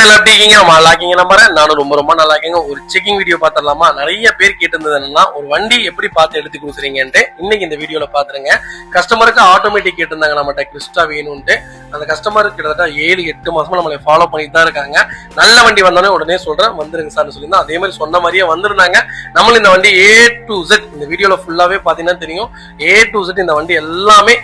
மக்கள் எப்படி இருக்கீங்க? நல்லா இருக்கீங்க நம்புறேன். நானும் ரொம்ப ரொம்ப நல்லா இருக்கீங்க. ஒரு செக்கிங் வீடியோ பாத்திரலாமா? நிறைய பேர் கேட்டிருந்தது என்னன்னா, ஒரு வண்டி எப்படி பார்த்து எடுத்து கொடுக்குறீங்கன்ட்டு இன்னைக்கு இந்த வீடியோல பாத்துருங்க. கஸ்டமருக்கு ஆட்டோமேட்டிக் கேட்டிருந்தாங்க நம்மகிட்ட கிறிஸ்டா வேணும்ட்டு. அந்த கஸ்டமர் கிட்டத்தட்ட 7-8 மாசமா நம்மளை ஃபாலோ பண்ணிட்டு தான் இருக்காங்க. நல்ல வண்டி வந்தோடனே உடனே சொல்றேன் வந்துருங்க சார்னு சொல்லியிருந்தா அதே மாதிரி சொன்ன மாதிரியே வந்திருந்தாங்க. நம்மளும் இந்த வண்டி A to Z இந்த வீடியோல ஃபுல்லாவே பாத்தீங்கன்னா தெரியும். A to Z இந்த வண்டி எல்லாமே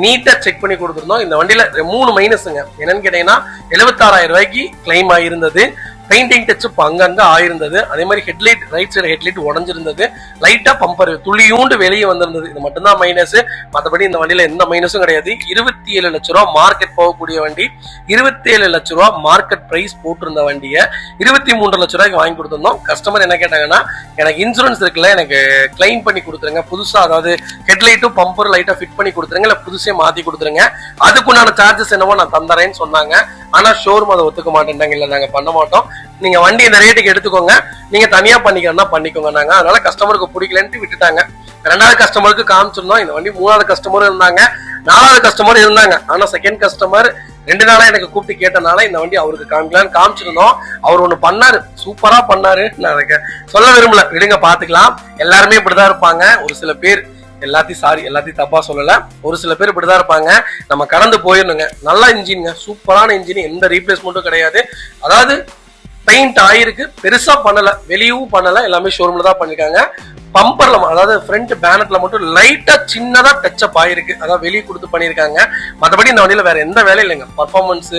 நீட்டா செக் பண்ணி கொடுத்துருந்தோம். இந்த வண்டியில 3 மைனஸுங்க. என்னன்னு கேட்டீங்கன்னா 76,000 ரூபாய்க்கு கிளைம் ஆயிருந்தது. பெயிண்டிங் டச் அங்கங்க ஆயிருந்தது. அதே மாதிரி ஹெட்லைட் ரைட் சைடு ஹெட்லைட் உடஞ்சிருந்தது. லைட்டா பம்பர் துளியூண்டு வெளியே வந்திருந்தது. இது மட்டும்தான் மைனஸ். மற்றபடி இந்த வண்டியில எந்த மைனஸும் கிடையாது. 27 லட்ச ரூபா மார்க்கெட் போகக்கூடிய வண்டி. 27 லட்ச ரூபா மார்க்கெட் பிரைஸ் போட்டிருந்த வண்டியை 23 லட்ச ரூபாய்க்கு வாங்கி கொடுத்திருந்தோம். கஸ்டமர் என்ன கேட்டாங்கன்னா, எனக்கு இன்சூரன்ஸ் இருக்குல்ல, எனக்கு கிளைம் பண்ணி கொடுத்துருங்க புதுசா, அதாவது ஹெட்லைட்டும் பம்பர் லைட்டா ஃபிட் பண்ணி கொடுத்துருங்க, இல்ல புதுசே மாத்தி கொடுத்துருங்க, அதுக்குண்டான சார்ஜஸ் என்னவோ நான் தந்துறேன்னு சொன்னாங்க. ஆனா ஷோரூம் அதை ஒத்துக்க மாட்டேன்ட்டாங்க. இல்ல நாங்க பண்ண மாட்டோம், நீங்க வண்டி இந்த ரேட்டுக்கு எடுத்துக்கோங்க, நீங்க தனியா பண்ணிக்கிறதா பண்ணிக்கோங்க நாங்க. அதனால கஸ்டமருக்கு பிடிக்கலன்ட்டு விட்டுட்டாங்க. 2வது கஸ்டமருக்கு காமிச்சிருந்தோம். இந்த வண்டி 3வது கஸ்டமரும் இருந்தாங்க, 4வது கஸ்டமரும் இருந்தாங்க. ஆனா செகண்ட் கஸ்டமர் 2 நாளா எனக்கு கூப்பிட்டு கேட்டனால இந்த வண்டி அவருக்கு காமிக்கலான்னு காமிச்சிருந்தோம். அவர் ஒண்ணு பண்ணாரு, சூப்பரா பண்ணாரு. நான் அதுக்கு சொல்ல விரும்பல, விடுங்க பாத்துக்கலாம். எல்லாருமே இப்படிதான் இருப்பாங்க. ஒரு சில பேர் எல்லாத்தையும் தப்பா சொல்லல, ஒரு சில பேர் இப்படிதான் இருப்பாங்க. நம்ம கடந்து போயிடணுங்க. நல்ல இன்ஜின்ங்க, சூப்பரான இன்ஜின், எந்த ரீப்ளேஸ்மெண்ட்டும் கிடையாது. அதாவது பெயிண்ட் ஆயிருக்கு, பெருசா பண்ணல, வெளியவும் பண்ணல, எல்லாமே ஷோரூம்ல தான் பண்ணிருக்காங்க. பம்பர்ல, அதாவது ஃப்ரண்ட் பேனட்ல மட்டும் லைட்டா சின்னதா டச்சப் ஆயிருக்கு, அதாவது வெளியே கொடுத்து பண்ணிருக்காங்க. மற்றபடி இந்த வண்டியில வேற எந்த வேலையும் இல்லைங்க. பர்ஃபார்மன்ஸ்,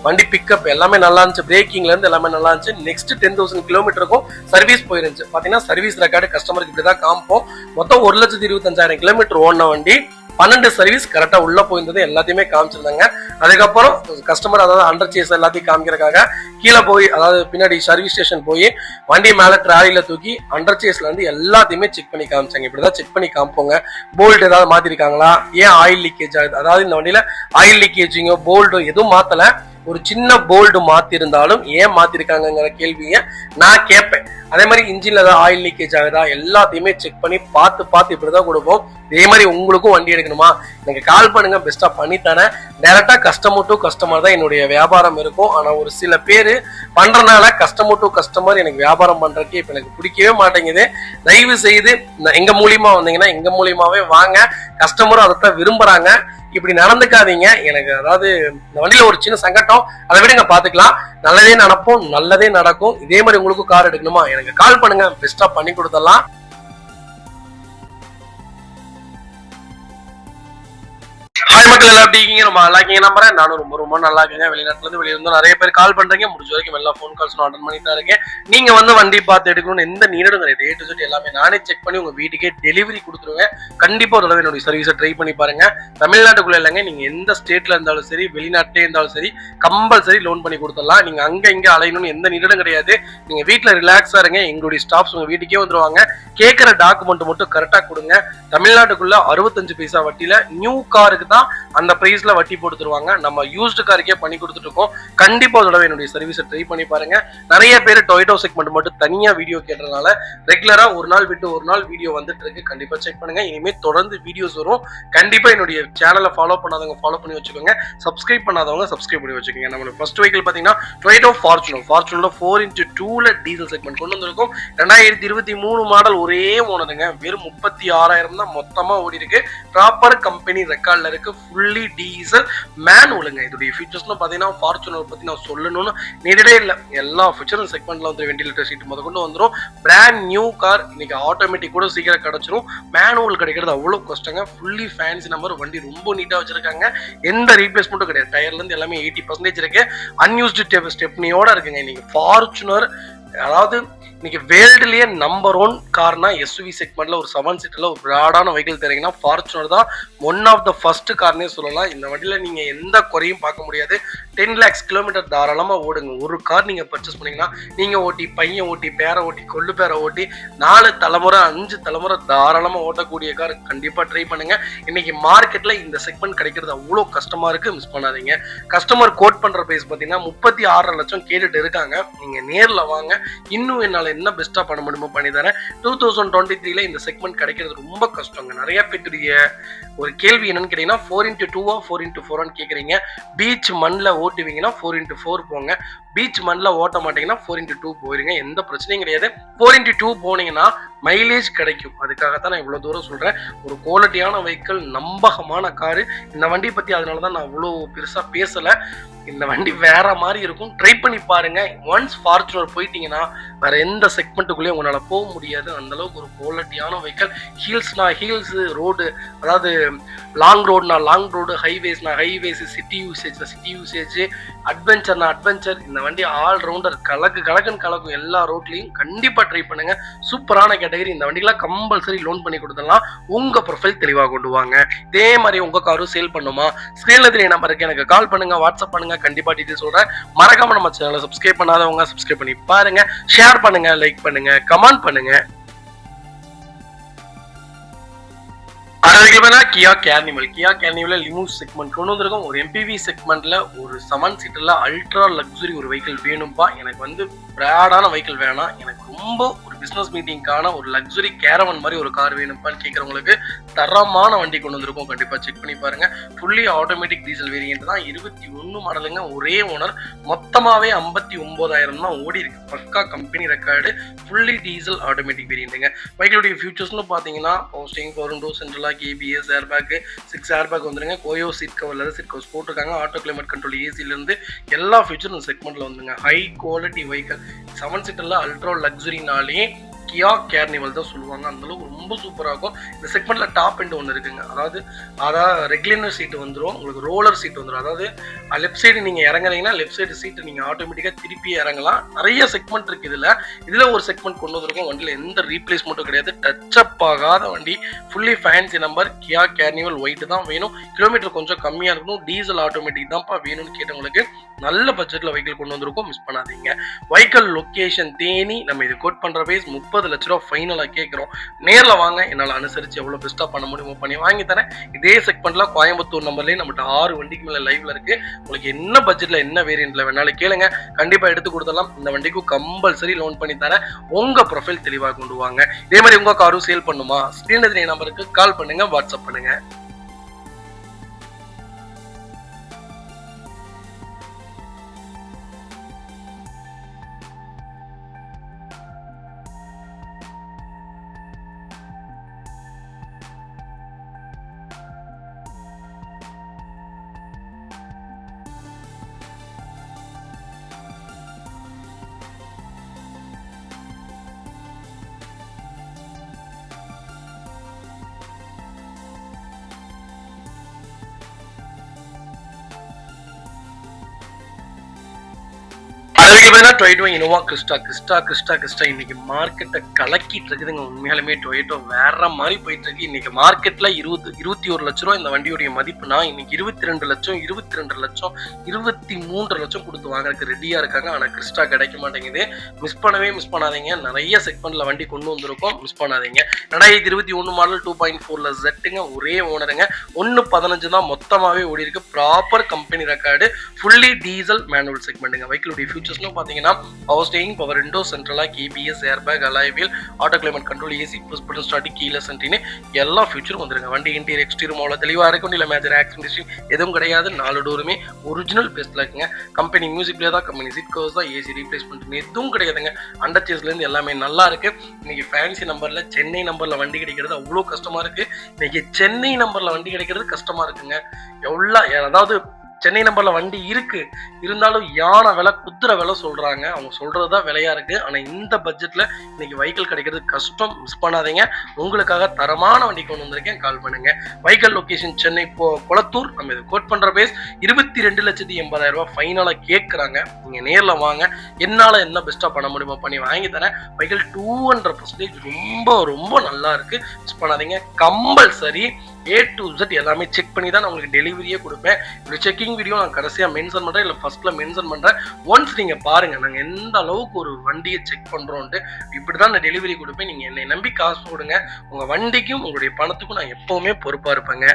வண்டி பிக்கப் எல்லாமே நல்லா இருந்துச்சு. பிரேக்கிங்ல இருந்து எல்லாமே நல்லா இருந்துச்சு. நெக்ஸ்ட் 10,000 கிலோமீட்டருக்கும் சர்வீஸ் போயிருந்துச்சு. பாத்தீங்கன்னா சர்வீஸ் ரெக்கார்டு கஸ்டமருக்கு இப்படிதான் காமிப்போம். மொத்தம் 1,25,000 கிலோமீட்டர் ஓடின வண்டி. 12 சர்வீஸ் கரெக்டா உள்ள போயிருந்தது, எல்லாத்தையுமே காமிச்சிருந்தாங்க. அதுக்கப்புறம் கஸ்டமர் அதாவது அண்டர் சேஸ் எல்லாத்தையும் காமிக்கிறதுக்காக கீழே போய், அதாவது பின்னாடி சர்வீஸ் ஸ்டேஷன் போய் வண்டி மேல டிராலில தூக்கி அண்டர் சேஸ்ல இருந்து எல்லாத்தையுமே செக் பண்ணி காமிச்சாங்க. இப்படிதான் செக் பண்ணி காமிப்போங்க. போல்ட் ஏதாவது மாத்திருக்காங்களா, ஏன் ஆயில் லீக்கேஜ் ஆகுது, அதாவது இந்த வண்டியில ஆயில் லீக்கேஜிங்கோ போல்டோ எதுவும் மாத்தல. ஒரு சின்ன போல்டு மாத்தி இருந்தாலும் ஏன் மாத்திருக்காங்கிற கேள்வியை நான் கேட்பேன். அதே மாதிரி இன்ஜின்ல ஏதாவது ஆயில் லீக்கேஜ் ஆகுதா எல்லாத்தையுமே செக் பண்ணி பார்த்து இப்படிதான் கொடுப்போம். இதே மாதிரி உங்களுக்கும் வண்டி எடுக்கணுமா, எனக்கு கால் பண்ணுங்க, பெஸ்டா பண்ணி தரேன். டைரக்டா கஸ்டமர் டு கஸ்டமர் தான் என்னுடைய வியாபாரம் இருக்கும். ஆனா ஒரு சில பேரு பண்றதுனால கஸ்டமர் டு கஸ்டமர் எனக்கு வியாபாரம் பண்றதுக்கு இப்ப எனக்கு பிடிக்கவே மாட்டேங்குது. தயவு செய்து எங்க மூலியமா வந்தீங்கன்னா எங்க மூலியமாவே வாங்க. கஸ்டமரும் அதைத்தான் விரும்புறாங்க. இப்படி நடந்துக்காதீங்க. எனக்கு அதாவது இந்த வண்டியில ஒரு சின்ன சங்கடம், அதை விடுங்க பாத்துக்கலாம். நல்லதே நடப்போம், நல்லதே நடக்கும். இதே மாதிரி உங்களுக்கும் கார் எடுக்கணுமா, எனக்கு கால் பண்ணுங்க, பெஸ்டா பண்ணி கொடுத்துடலாம். ஹாய் மக்கள், எல்லாம் எப்படி இருக்கீங்க? ரொம்ப நல்லா இருக்கீங்க நம்புறேன். நானும் ரொம்ப ரொம்ப நல்லா இருக்கேங்க. வெளிநாட்டுல இருந்து வெளியிருந்தோம் நிறைய பேர் கால் பண்றீங்க. முடிஞ்ச வரைக்கும் எல்லா ஃபோன் கால்ஸ் அட்டன் பண்ணிட்டு தான் இருக்கேன். நீங்க வந்து வண்டி பார்த்து எடுக்கணும்னு எந்த நீடும் கிடையாது. A to Z எல்லாமே நானே செக் பண்ணி உங்க வீட்டுக்கே டெலிவரி கொடுத்துருவேன். கண்டிப்பா ஒரு தடவை என்னுடைய சர்வீஸை ட்ரை பண்ணி பாருங்க. தமிழ்நாட்டுக்குள்ள இல்லைங்க, நீங்க எந்த ஸ்டேட்ல இருந்தாலும் சரி, வெளிநாட்டிலே இருந்தாலும் சரி, கம்பல்சரி லோன் பண்ணி கொடுத்துடலாம். நீங்க அங்க இங்க அலையணும்னு எந்த நீடும் கிடையாது. நீங்க வீட்டுல ரிலாக்ஸா இருங்க. எங்களுடைய ஸ்டாஃப்ஸ் உங்க வீட்டுக்கே வந்துருவாங்க. கேட்கிற டாக்குமெண்ட் மட்டும் கரெக்டா கொடுங்க. தமிழ்நாட்டுக்குள்ள 65 பைசா வட்டியில நியூ காருக்கு தான் அந்த பிரைஸ்ல வட்டி போட்டு தருவாங்க. நம்ம யூஸ்டு காருக்கே பண்ணி கொடுத்துட்டு இருக்கோம். கண்டிப்பா ஒரு தடவை என்னுடைய சர்வீஸை ட்ரை பண்ணி பாருங்க. நிறைய பேர் டொயோட்டோ செக்மெண்ட் மட்டும் தனியா வீடியோ கேட்டதுனால ரெகுலரா ஒரு நாள் விட்டு ஒரு நாள் வீடியோ வந்துட்டு இருக்கு. கண்டிப்பா செக் பண்ணுங்க. இனிமே தொடர்ந்து வீடியோஸ் வரும். கண்டிப்பா என்னுடைய சேனலை ஃபாலோ பண்ணாதவங்க ஃபாலோ பண்ணி வச்சுக்கோங்க. சப்ஸ்கிரைப் பண்ணாதவங்க சப்ஸ்கிரைப் பண்ணி வச்சுக்கோங்க. நம்மளோட ஃபர்ஸ்ட் வெஹிக்கிள் பாத்தீங்கன்னா Toyota Fortuner 4x2 diesel segment கொண்டு வந்திருக்கும். 2023 மாடல், ஒரே ஓனருங்க. வெறும் 36,000 தான் மொத்தமா ஓடி இருக்கு. ப்ராப்பர் கம்பெனி ரெக்கார்ட்ல இருக்கு. ஃபுல்லி டீசல் மேனுவலுங்க. இதோடைய ஃபீச்சர்ஸ்லாம் பாத்தீங்கன்னா ஃபார்ச்சுனர் பத்தி நான் சொல்லணும்னு நேரடியே இல்லை. எல்லா ஃபீச்சரும் செக்மெண்ட்ல வந்து வெண்டிலேட்டர் சீட் முத கொண்டு வந்துடும். Brand new car. இன்னைக்கு ஆட்டோமேட்டிக் கூட சீக்கிரம் கிடைச்சிரும். மேனுவல் கிடைக்கிறது அவ்வளவு கஷ்டங்க. Fully fancy number. வண்டி ரொம்ப நீட்டா வச்சிருக்காங்க. எந்த ரீப்ளேஸ்மெண்ட்டும் கிடையாது. டயர்ல இருந்து எல்லாமே 80% இருக்கு. அன்யூஸ்டு ஸ்டெப்னியோட இருக்குங்க. இன்னைக்கு ஃபார்ச்சுனர், அதாவது இன்னைக்கு வேர்ல்டுலயே நம்பர் 1 கார்னா எஸ்யூவி செக்மெண்ட்ல ஒரு 7 சீட்டர்ல ஒரு பிராடான வெஹிக்கிள் தெரியுங்கன்னா ஃபார்ச்சுனர் தான். ஒன் ஆஃப் த ஃபர்ஸ்ட் கார்னே சொல்லலாம். இந்த வண்டியில நீங்க எந்த குறையும் பார்க்க முடியாது. 10 lakhs கிலோமீட்டர் தாராளமா ஓடுங்க. ஒரு கார் நீங்க பர்ச்சேஸ் பண்ணீங்கன்னா நீங்க ஓட்டி, பையன் ஓட்டி, பேரை ஓட்டி, கொள்ளு பேரை ஓட்டி 4 தலைமுறை 5 தலைமுறை தாராளமா ஓட்டக்கூடிய கார். கண்டிப்பா ட்ரை பண்ணுங்க. இன்னைக்கு மார்க்கெட்ல இந்த செக்மெண்ட் கிடைக்கிறது அவ்வளோ கஷ்டமா இருக்கு, மிஸ் பண்ணாதீங்க. கஸ்டமர் கோட் பண்ற பிரைஸ் பாத்தீங்கன்னா 36 லட்சம் கேட்டுட்டு இருக்காங்க. நீங்க நேர்ல வாங்க. இன்னும் என்னால என்ன பெஸ்ட்டாக பண்ண முடியுமோ பண்ணி தரேன். 2023 இந்த செக்மெண்ட் கிடைக்கிறது ரொம்ப கஷ்டங்க. நிறைய பேருடைய ஒரு கேள்வி என்னன்னு கேட்டீங்கன்னா 4x2 4x4 கேட்குறீங்க. பீச் மண்ணில் ஓட்டுவீங்கன்னா 4x4 போங்க, பீச் மண்ணில் ஓட்ட மாட்டீங்கன்னா 4x2 போயிருங்க, எந்த பிரச்சனையும் கிடையாது. 4x2 போனீங்கன்னா மைலேஜ் கிடைக்கும். அதுக்காகத்தான் நான் இவ்வளோ தூரம் சொல்கிறேன். ஒரு குவாலிட்டியான வெஹிக்கிள், நம்பகமான காரு. இந்த வண்டியை பற்றி அதனால தான் நான் அவ்வளோ பெருசாக பேசலை. இந்த வண்டி வேற மாதிரி இருக்கும், ட்ரை பண்ணி பாருங்க. ஒன்ஸ் ஃபார்ச்சுனர் போயிட்டீங்கன்னா வேற எந்த செக்மெண்ட்டுக்குள்ளேயும் உங்களால் போக முடியாது. அந்த அளவுக்கு ஒரு குவாலிட்டியான வெஹிக்கிள். ஹில்ஸ்னா ஹில்ஸ் ரோடு, அதாவது லாங் ரோடுனா லாங் ரோடு, ஹைவேஸ்னா ஹைவேஸ், சிட்டி யூசேஜ்னா சிட்டி யூசேஜ், அட்வென்ச்சர்னா அட்வென்ச்சர். இந்த வண்டி ஆல் ரவுண்டர், கலக்குன்னு கலக்கும். எல்லா ரோட்லையும் கண்டிப்பாக ட்ரை பண்ணுங்க. சூப்பரான கேட்டகரி. இந்த வண்டிக்கெல்லாம் கம்பல்சரி லோன் பண்ணி கொடுத்துடலாம். உங்க ப்ரொஃபைல் தெளிவாக கொண்டு வாங்க. இதே மாதிரி உங்க காரும் சேல் பண்ணுமா, ஸ்கிரீன்ல தெரிய நம்பருக்கு எனக்கு கால் பண்ணுங்க, வாட்ஸ்அப் பண்ணுங்க. கண்டிப்பா டீடைல்ஸ் சொல்றேன். மறக்காம நம்ம சேனலை சப்ஸ்கிரைப் பண்ணாதவங்க சப்ஸ்கிரைப் பண்ணி பாருங்க, ஷேர் பண்ணுங்க, லைக் பண்ணுங்க, கமெண்ட் பண்ணுங்க. கியா கேர்னிவல் லிமூஸ் செக்மெண்ட் கொண்டு வந்திருக்கோம். ஒரு எம்பிவி செக்மெண்ட்ல ஒரு 7 சீட்டர்ல அல்ட்ரா லக்ஸுரி ஒரு வெஹிக்கிள் வேணும்பா. எனக்கு வந்து பிராடான வெஹிக்கிள் வேணாம், எனக்கு ரொம்ப ஒரு பிசினஸ் மீட்டிங்கான ஒரு லக்ஸுரி கேரவன் மாதிரி ஒரு கார் வேணும்பான்னு கேட்கறவங்களுக்கு தரமான வண்டி கொண்டு வந்திருக்கோம். கண்டிப்பா செக் பண்ணி பாருங்க. ஃபுல்லி ஆட்டோமேட்டிக் டீசல் வேரியன்ட் தான், 21 மாடலுங்க, ஒரே ஓனர். மொத்தமாவே 59,000 தான் ஓடி இருக்கு. பக்கா company record. Fully diesel automatic வேரியன்ட்டுங்க. பைக்கிலுடைய ஃபியூச்சர்ஸ்னு பார்த்தீங்கன்னா போஸ்டிங், power window, central lock, ABS, airbag, 6 airbag வந்துருங்க. கோயோ seat cover, leather seat covers போட்டிருக்காங்க. ஆட்டோ கிளைமேட் கண்ட்ரோல், ஏசிலேருந்து எல்லா ஃபியூச்சரும் இந்த செக்மெண்ட்ல வந்துங்க. High quality vehicle. 7 சீட்டர்ல அல்ட்ரா லக்ஸுரினாலே கியா கேர்னிவல் தான் சொல்லுவாங்க. அந்த அளவுக்கு ரொம்ப சூப்பராக இருக்கும். இந்த செக்மெண்ட்ல டாப் எண்ட் ஒன்று இருக்குங்க. அதாவது ரெகுலர் சீட் வந்துடும், உங்களுக்கு ரோலர் சீட் வந்துடும். அதாவது லெஃப்ட் சைடு நீங்க இறங்குறீங்கன்னா லெஃப்ட் சைடு சீட்டு நீங்க ஆட்டோமேட்டிக்கா திருப்பி இறங்கலாம். நிறைய செக்மெண்ட் இருக்கு இதுல ஒரு செக்மெண்ட் கொண்டு வந்திருக்கும். வண்டியில எந்த ரீப்ளேஸ்மெண்ட்டும் கிடையாது, டச் அப் ஆகாத வண்டி. Fully fancy number. Kia Carnival white தான் வேணும். கிலோமீட்டர் கொஞ்சம் கம்மியா இருக்கணும், டீசல் ஆட்டோமேட்டிக் தான்ப்பா வேணும்னு கேட்டவங்களுக்கு நல்ல பட்ஜெட்ல வெஹிக்கிள் கொண்டு வந்திருக்கோம், மிஸ் பண்ணாதீங்க. Vehicle location Theni. நம்ம இது கோட் பண்ற பேஸ் 30 லட்ச ரூபா ஃபைனலா கேட்கிறோம். நேரில் வாங்க, என்னால் அனுசரிச்சு எவ்வளவு பெஸ்டா பண்ண முடியுமோ பண்ணி வாங்கி தரேன். இதே செக்மெண்ட்ல கோயம்புத்தூர் நம்பர்லயே நம்மகிட்ட 6 வண்டிக்கு மேல லைவ்ல இருக்கு. உங்களுக்கு என்ன பட்ஜெட்ல என்ன வேரியன்ட்ல வேணாலும் கேளுங்க, கண்டிப்பா எடுத்து கொடுத்துடலாம். இந்த வண்டிக்கு கம்பல்சரி லோன் பண்ணி தரேன். உங்க ப்ரொஃபைல் தெளிவாக கொண்டு வாங்க. இதே மாதிரி உங்க காரும் சேல் பண்ணுமா, ஸ்கிரீன்ல தெரிய நம்பருக்கு கால் பண்ணுங்க, வாட்ஸ்அப் பண்ணுங்க. இனோவா கிறிஸ்டா இன்னைக்கு மார்க்கெட்டை கலக்கிட்டு இருக்குதுங்க. உண்மையாலுமே டொயோட்டோ வேற மாதிரி போயிட்டு இருக்கு. இன்னைக்கு மார்க்கெட்ல 21 லட்ச ரூபா இந்த வண்டியுடைய மதிப்புனா இன்னைக்கு 22 லட்சம் 23 லட்சம் கொடுத்து வாங்குறதுக்கு ரெடியா இருக்காங்க. ஆனா கிறிஸ்டா கிடைக்க மாட்டேங்குது. மிஸ் பண்ணாதீங்க. நிறைய செக்மெண்ட்ல வண்டி கொண்டு வந்திருக்கோம், மிஸ் பண்ணாதீங்க. 2021 மாடல் 2.4ல ஜெட்டுங்க, ஒரே ஓனருங்க. 1.15 தான் மொத்தமாவே ஓடி இருக்கு. Proper company record. Fully diesel manual செக்மெண்ட்டுங்க. வெஹிக்கிளுடைய ஃபியூச்சர்ஸ்னு பார்த்தீங்கன்னா power steering, power window, central lock, ABS, airbag, alloy wheel, auto climate control, AC, push button starting, keyless என்ட்ரின்னு எல்லா ஃபியூச்சரும் வந்துருங்க. வண்டி இன்டீரியர் எக்ஸ்டீரியர் அவ்வளோ தெளிவாக இருக்கும். இல்லை மேஜர் ஆக்சிடென்ட் எதுவும் கிடையாது. 4 டோருமே ஒரிஜினல் பேஸ்ட்ல இருக்குங்க. கம்பெனி மியூசிக்லேயே தான், கம்பெனி சீட் கவர்ஸ் தான், ஏசி ரீப்ளேஸ்மெண்ட் எதுவும் கிடையாதுங்க. அண்டர் சேஸ்லேருந்து எல்லாமே நல்லா இருக்கு. இன்னைக்கு ஃபேன்சி நம்பர்ல சென்னை நம்பர்ல வண்டி கிடைக்கிறது அவ்வளோ கஷ்டமா இருக்கு. இன்னைக்கு சென்னை நம்பர்ல வண்டி கிடைக்கிறது கஷ்டமா இருக்குங்க. அதாவது சென்னை நம்பர்ல வண்டி இருக்கு, இருந்தாலும் யானை விலை குத்துற விலை சொல்றாங்க. அவங்க சொல்றதுதான் விலையா இருக்கு. ஆனா இந்த பட்ஜெட்ல இன்னைக்கு வெஹிக்கிள் கிடைக்கிறது கஷ்டம், மிஸ் பண்ணாதீங்க. உங்களுக்காக தரமான வண்டி கொண்டு வந்திருக்கேன், கால் பண்ணுங்க. Vehicle location Chennai Kolathur. நம்ம இது கோட் பண்ற பேஸ் 22,80,000 ரூபாய் ஃபைனலா கேட்கறாங்க. நீங்க நேர்ல வாங்க, என்னால என்ன பெஸ்டா பண்ண முடியுமோ பண்ணி வாங்கி தரேன். வெஹிக்கிள் 200% ரொம்ப நல்லா இருக்கு, மிஸ் பண்ணாதீங்க. கம்பல்சரி A to Z எல்லாமே செக் பண்ணி தான் நான் உங்களுக்கு டெலிவரியே கொடுப்பேன். இந்த செக்கிங் வீடியோ நான் கடைசியா மென்ஷன் பண்றேன், இல்லை ஃபர்ஸ்ட்ல மென்ஷன் பண்றேன். ஒன்ஸ் நீங்க பாருங்க நாங்க எந்த அளவுக்கு ஒரு வண்டியை செக் பண்றோம்ட்டு. இப்படிதான் நான் டெலிவரி கொடுப்பேன். நீங்க என்னை நம்பி காசு கொடுங்க. உங்க வண்டிக்கும் உங்களுடைய பணத்துக்கும் நான் எப்பவுமே பொறுப்பா இருப்பேங்க.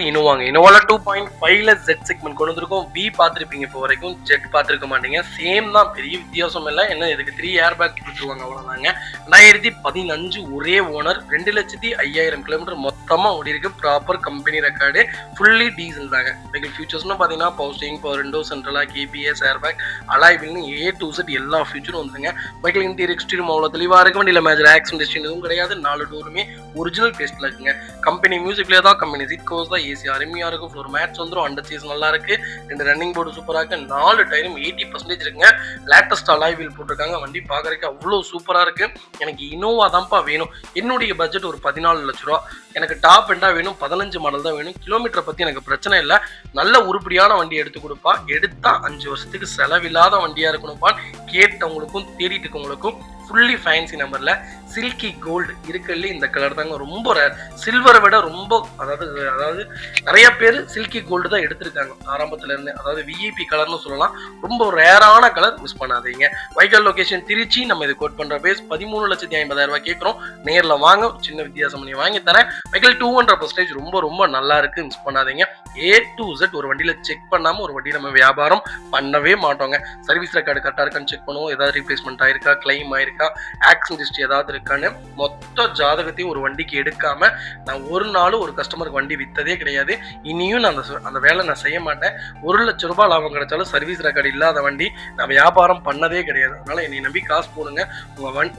இனோவாங்க இனோவால 2.5ல ஜெட் செக்மெண்ட் கொண்டு வந்திருக்கோம். வி பார்த்துருப்பீங்க, இப்போ வரைக்கும் ஜெட் பார்த்துருக்க மாட்டீங்க. சேம் தான், பெரிய வித்தியாசம் இல்லை. என்ன இதுக்கு 3 ஏர் பேக் கொடுத்துருவாங்க, அவ்வளோதாங்க. 2015 ஒரே ஓனர், 2,05,000 கிலோமீட்டர் மொத்தமாக ஓடி இருக்கு. Proper company record, fully diesel தாங்க. வெஹிக்கிள் ஃபியூச்சர்ஸ்னு பார்த்தீங்கன்னா பவர் ஸ்டீரிங், பவர் விண்டோ, சென்ட்ரலா, கேபிஎஸ், ஏர் பேக், அலாய் வீல்னு A to Z எல்லா ஃபியூச்சரும் வந்துருங்க. வெஹிக்கிள் இன்டீரியர் எக்ஸ்டீரியர் அவ்வளோ தெளிவாக இருக்கு. வண்டியில் மேஜர் ஆக்சிடென்ட் எதுவும் கிடையாது. 4 டோருமே ஒரிஜினல் பேஸ்ட்ல இருக்குங்க. கம்பெனி மியூசிக்லேயே தான், கம்பெனி சீட் கவர்ஸ் தான், ஏசி அருமையா இருக்கும். ஃப்ளோர் மேட்ஸ் வந்துடும், அண்டர் சீஸ் நல்லா இருக்கு. 2 ரன்னிங் போர்டு சூப்பரா இருக்கு. 4 டயரும் 80% இருக்குங்க. லேட்டஸ்ட் அலாய் வீல் போட்டிருக்காங்க. வண்டி பார்க்கறதுக்கு அவ்வளோ சூப்பரா இருக்கு. எனக்கு இனோவா தான்ப்பா வேணும். என்னுடைய பட்ஜெட் ஒரு 14 லட்ச ரூபா. எனக்கு டாப் எண்டா வேணும், 15 மாடல் தான் வேணும். கிலோமீட்டரை பத்தி எனக்கு பிரச்சனை இல்லை. நல்ல உருப்படியான வண்டி எடுத்து கொடுப்பா. எடுத்தா 5 வருஷத்துக்கு செலவில்லாத வண்டியா இருக்கணும்ப்பா. கேட்டவங்களுக்கும் தேடிட்டு இருக்கவங்களுக்கும் ஃபுல்லி ஃபேன்சி நம்பர்ல சில்கி கோல்டு இருக்குல்ல, இந்த கலர் தாங்க ரொம்ப ரேர். சில்வரை விட ரொம்ப அதாவது நிறைய பேர் சில்கி கோல்டு தான் எடுத்திருக்காங்க ஆரம்பத்துல இருந்து. அதாவது விஐபி கலர்னு சொல்லலாம். ரொம்ப ரேரான கலர், மிஸ் பண்ணாதீங்க. வைக்கல் லொகேஷன் திருச்சி. நம்ம இது கோட் பண்ற பேஸ் 13,50,000 ரூபாய் கேட்கிறோம். நேர்ல வாங்க, சின்ன வித்தியாசம் பண்ணி வாங்கி தரேன். வைக்கல் 200% ரொம்ப நல்லா இருக்கு, மிஸ் பண்ணாதீங்க. A to Z ஒரு வண்டியில செக் பண்ணாம ஒரு வண்டி நம்ம வியாபாரம் பண்ணவே மாட்டோங்க. சர்வீஸ் ரெக்கார்டு கரெக்டா இருக்கான்னு செக் பண்ணுவோம். ஏதாவது ரீப்ளேஸ்மெண்ட் ஆயிருக்கா, கிளைம் ஆயிருக்கா, ஆக்சிடென்ட் ஹிஸ்டரி ஏதாவது இருக்கான்னு மொத்த ஜாதகத்தையும் ஒரு வண்டிக்கு எடுக்காம நான் ஒரு நாளும் ஒரு கஸ்டமருக்கு வண்டி வித்ததே கிடையாது. இனியும் நான் அந்த வேலை நான் செய்ய மாட்டேன். 1 லட்ச ரூபாய் லாபம் கிடைச்சாலும் சர்வீஸ் ரெக்கார்டு இல்லாத வண்டி நான் வியாபாரம் பண்ணதே கிடையாது. அதனால என்னை நம்பி காசு போடுங்க.